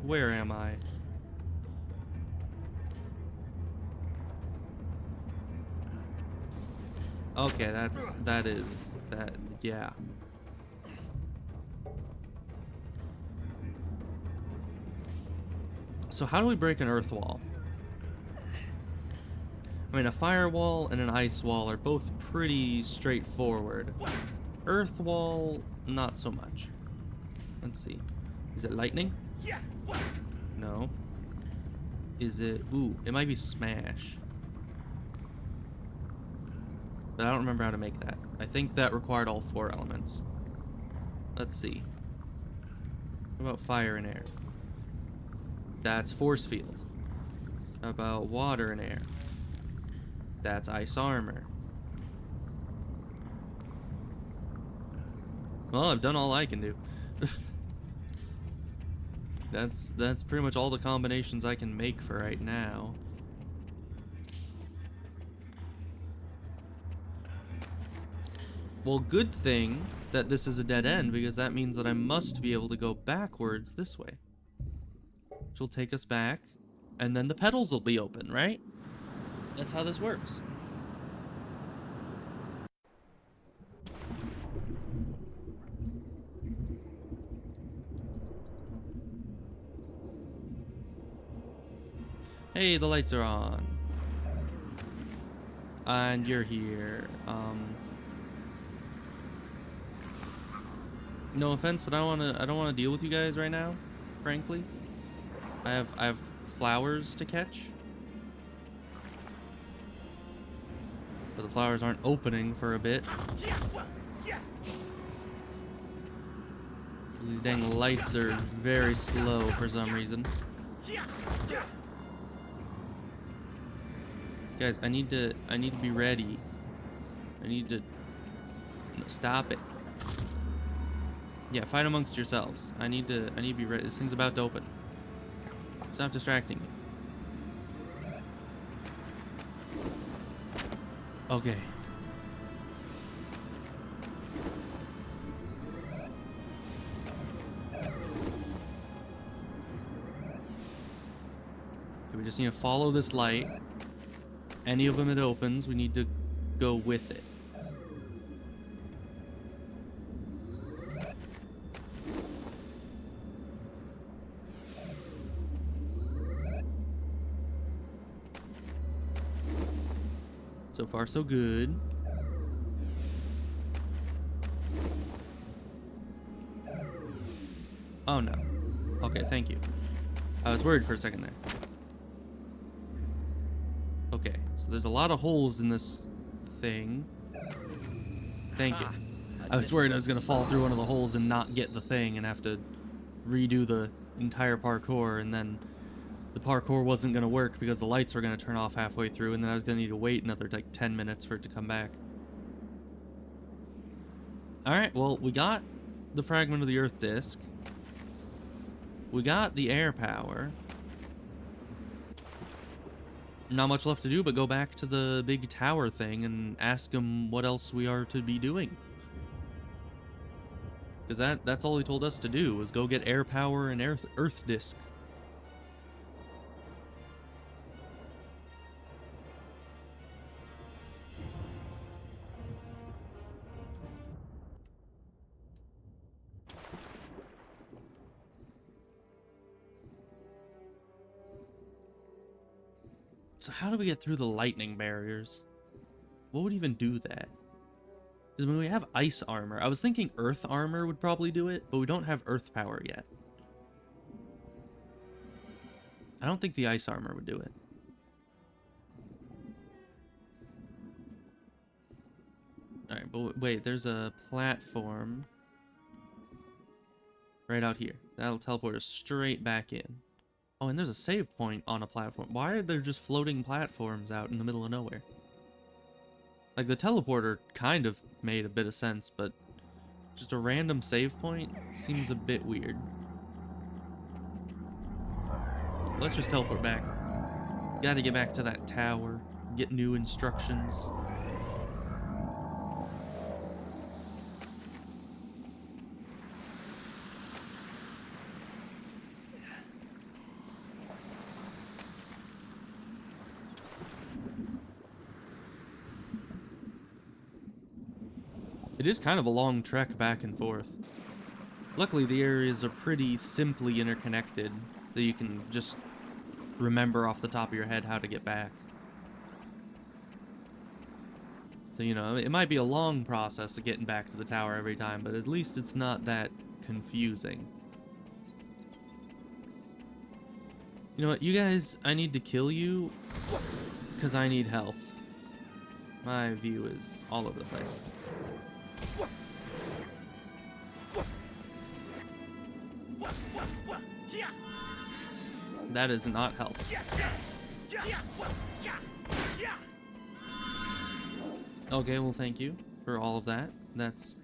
Where am I? Okay, yeah. So how do we break an earth wall? I mean, a firewall and an ice wall are both pretty straightforward. Earth wall, not so much. Let's see. Is it lightning? No. Is it... Ooh, it might be smash. But I don't remember how to make that. I think that required all 4 elements. Let's see. What about fire and air? That's force field. How about water and air? That's ice armor. Well, I've done all I can do. That's pretty much all the combinations I can make for right now. Well, good thing that this is a dead end, because that means that I must be able to go backwards this way. Which will take us back, and then the petals will be open, right? That's how this works. Hey, the lights are on. And you're here. No offense, but I don't wanna deal with you guys right now, frankly. I have flowers to catch. But the flowers aren't opening for a bit. These dang lights are very slow for some reason. Guys, I need to be ready. I need to... No, stop it. Yeah, fight amongst yourselves. I need to be ready. This thing's about to open. Stop distracting me. Okay. Okay, we just need to follow this light. Any of them it opens, we need to go with it. So far, so good. Oh no. Okay, thank you. I was worried for a second there. Okay, so there's a lot of holes in this thing. Thank you. I was worried I was gonna fall through one of the holes and not get the thing and have to redo the entire parkour, and then the parkour wasn't gonna work because the lights were gonna turn off halfway through, and then I was gonna need to wait another like 10 minutes for it to come back. Alright, well, we got the fragment of the Earth disk. We got the air power. Not much left to do but go back to the big tower thing and ask him what else we are to be doing. Because that's all he told us to do, was go get air power and Earth disk. So how do we get through the lightning barriers? What would even do that? Because I mean, we have ice armor. I was thinking earth armor would probably do it, but we don't have earth power yet. I don't think the ice armor would do it. Alright, but wait, there's a platform right out here. That'll teleport us straight back in. Oh, and there's a save point on a platform. Why are there just floating platforms out in the middle of nowhere? Like, the teleporter kind of made a bit of sense, but just a random save point seems a bit weird. Let's just teleport back. Gotta get back to that tower, get new instructions. It is kind of a long trek back and forth. Luckily, the areas are pretty simply interconnected, that you can just remember off the top of your head how to get back. So, you know, it might be a long process of getting back to the tower every time, but at least it's not that confusing. You know what, you guys, I need to kill you, because I need health. My view is all over the place. That is not health. Okay, well, thank you for all of that. That's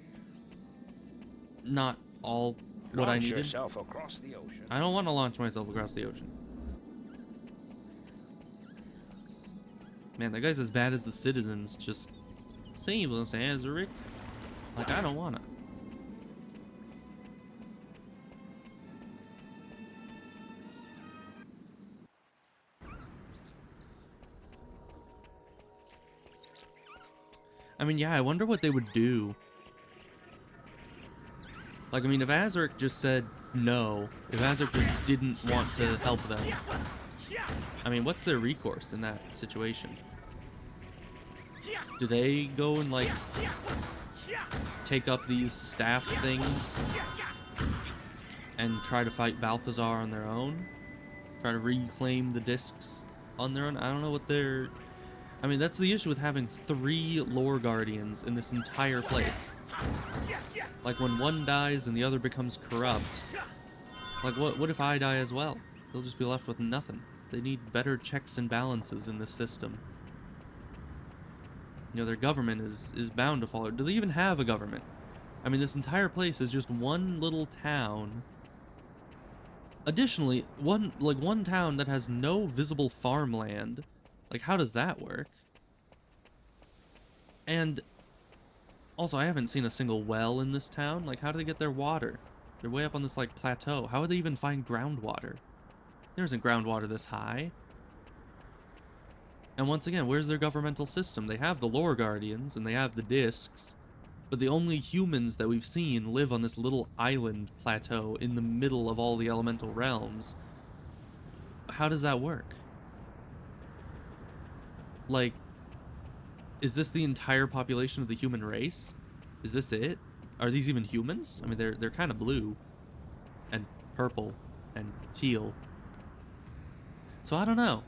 not all what I needed. Launch yourself across the ocean. I don't want to launch myself across the ocean. Man, that guy's as bad as the citizens. Just save us, Azurik. Like, I don't wanna. I mean, yeah, I wonder what they would do. Like, I mean, if Azurik just said no, if Azurik just didn't want to help them, I mean, what's their recourse in that situation? Do they go and, like, take up these staff things and try to fight Balthazar on their own? Try to reclaim the discs on their own? I don't know what they're... I mean, that's the issue with having 3 lore guardians in this entire place. Like, when one dies and the other becomes corrupt, like, what if I die as well? They'll just be left with nothing. They need better checks and balances in this system. You know, their government is bound to fall. Do they even have a government? I mean, this entire place is just one little town. Additionally, one town that has no visible farmland. Like, how does that work? And also, I haven't seen a single well in this town. Like, how do they get their water? They're way up on this, like, plateau. How would they even find groundwater? There isn't groundwater this high. And once again, where's their governmental system? They have the lore guardians, and they have the discs, but the only humans that we've seen live on this little island plateau in the middle of all the elemental realms. How does that work? Like, is this the entire population of the human race? Is this it? Are these even humans? I mean, they're kind of blue and purple and teal. So I don't know.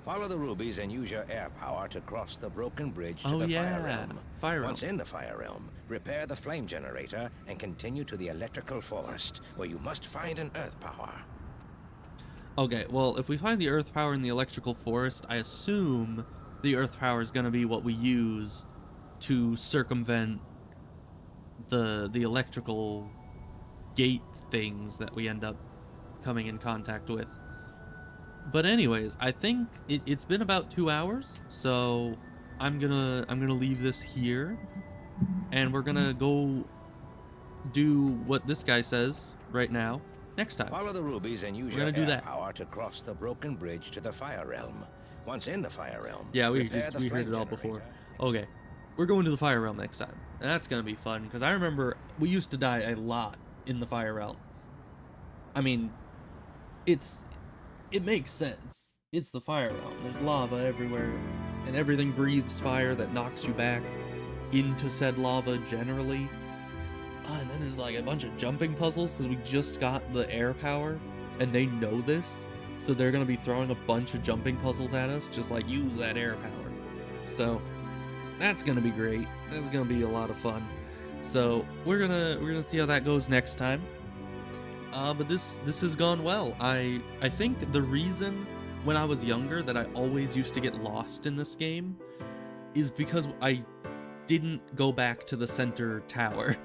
Follow the rubies and use your air power to cross the broken bridge to Oh, the yeah. Fire Realm. Fire Realm. Once in the Fire Realm, repair the flame generator and continue to the electrical forest, where you must find an earth power. Okay, well, if we find the earth power in the electrical forest, I assume the earth power is going to be what we use to circumvent the electrical gate things that we end up coming in contact with. But anyways, I think it's been about 2 hours, so I'm gonna leave this here, and we're gonna go do what this guy says right now. Next time. Follow the rubies and use your air power to cross the broken bridge to the Fire Realm. Once in the Fire Realm, yeah, we repair the heard flame it all generator. before. Okay, we're going to the Fire Realm next time, and that's gonna be fun because I remember we used to die a lot in the Fire Realm. I mean, it makes sense. It's the Fire Realm. There's lava everywhere, and everything breathes fire that knocks you back. into said lava generally. And then there's like a bunch of jumping puzzles because we just got the air power and they know this. So they're going to be throwing a bunch of jumping puzzles at us, just like use that air power. So that's going to be great. That's going to be a lot of fun. So we're gonna see how that goes next time. But this has gone well. I think the reason when I was younger that I always used to get lost in this game is because I didn't go back to the center tower.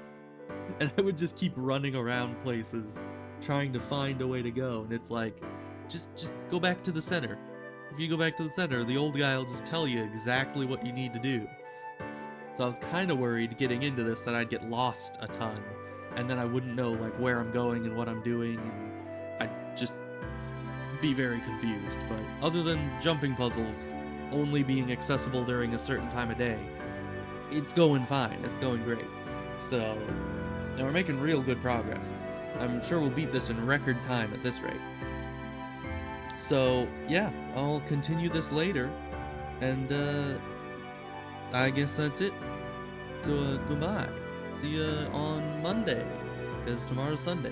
And I would just keep running around places trying to find a way to go, and it's like, just go back to the center. If you go back to the center, the old guy will just tell you exactly what you need to do. So I was kind of worried getting into this that I'd get lost a ton, and then I wouldn't know like where I'm going and what I'm doing, and I'd just be very confused. But other than jumping puzzles only being accessible during a certain time of day, it's going fine. It's going great. So, and we're making real good progress. I'm sure we'll beat this in record time at this rate. So, yeah, I'll continue this later, and I guess that's it. So, goodbye. See ya on Monday, because tomorrow's Sunday.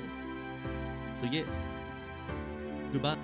So, yes. Goodbye.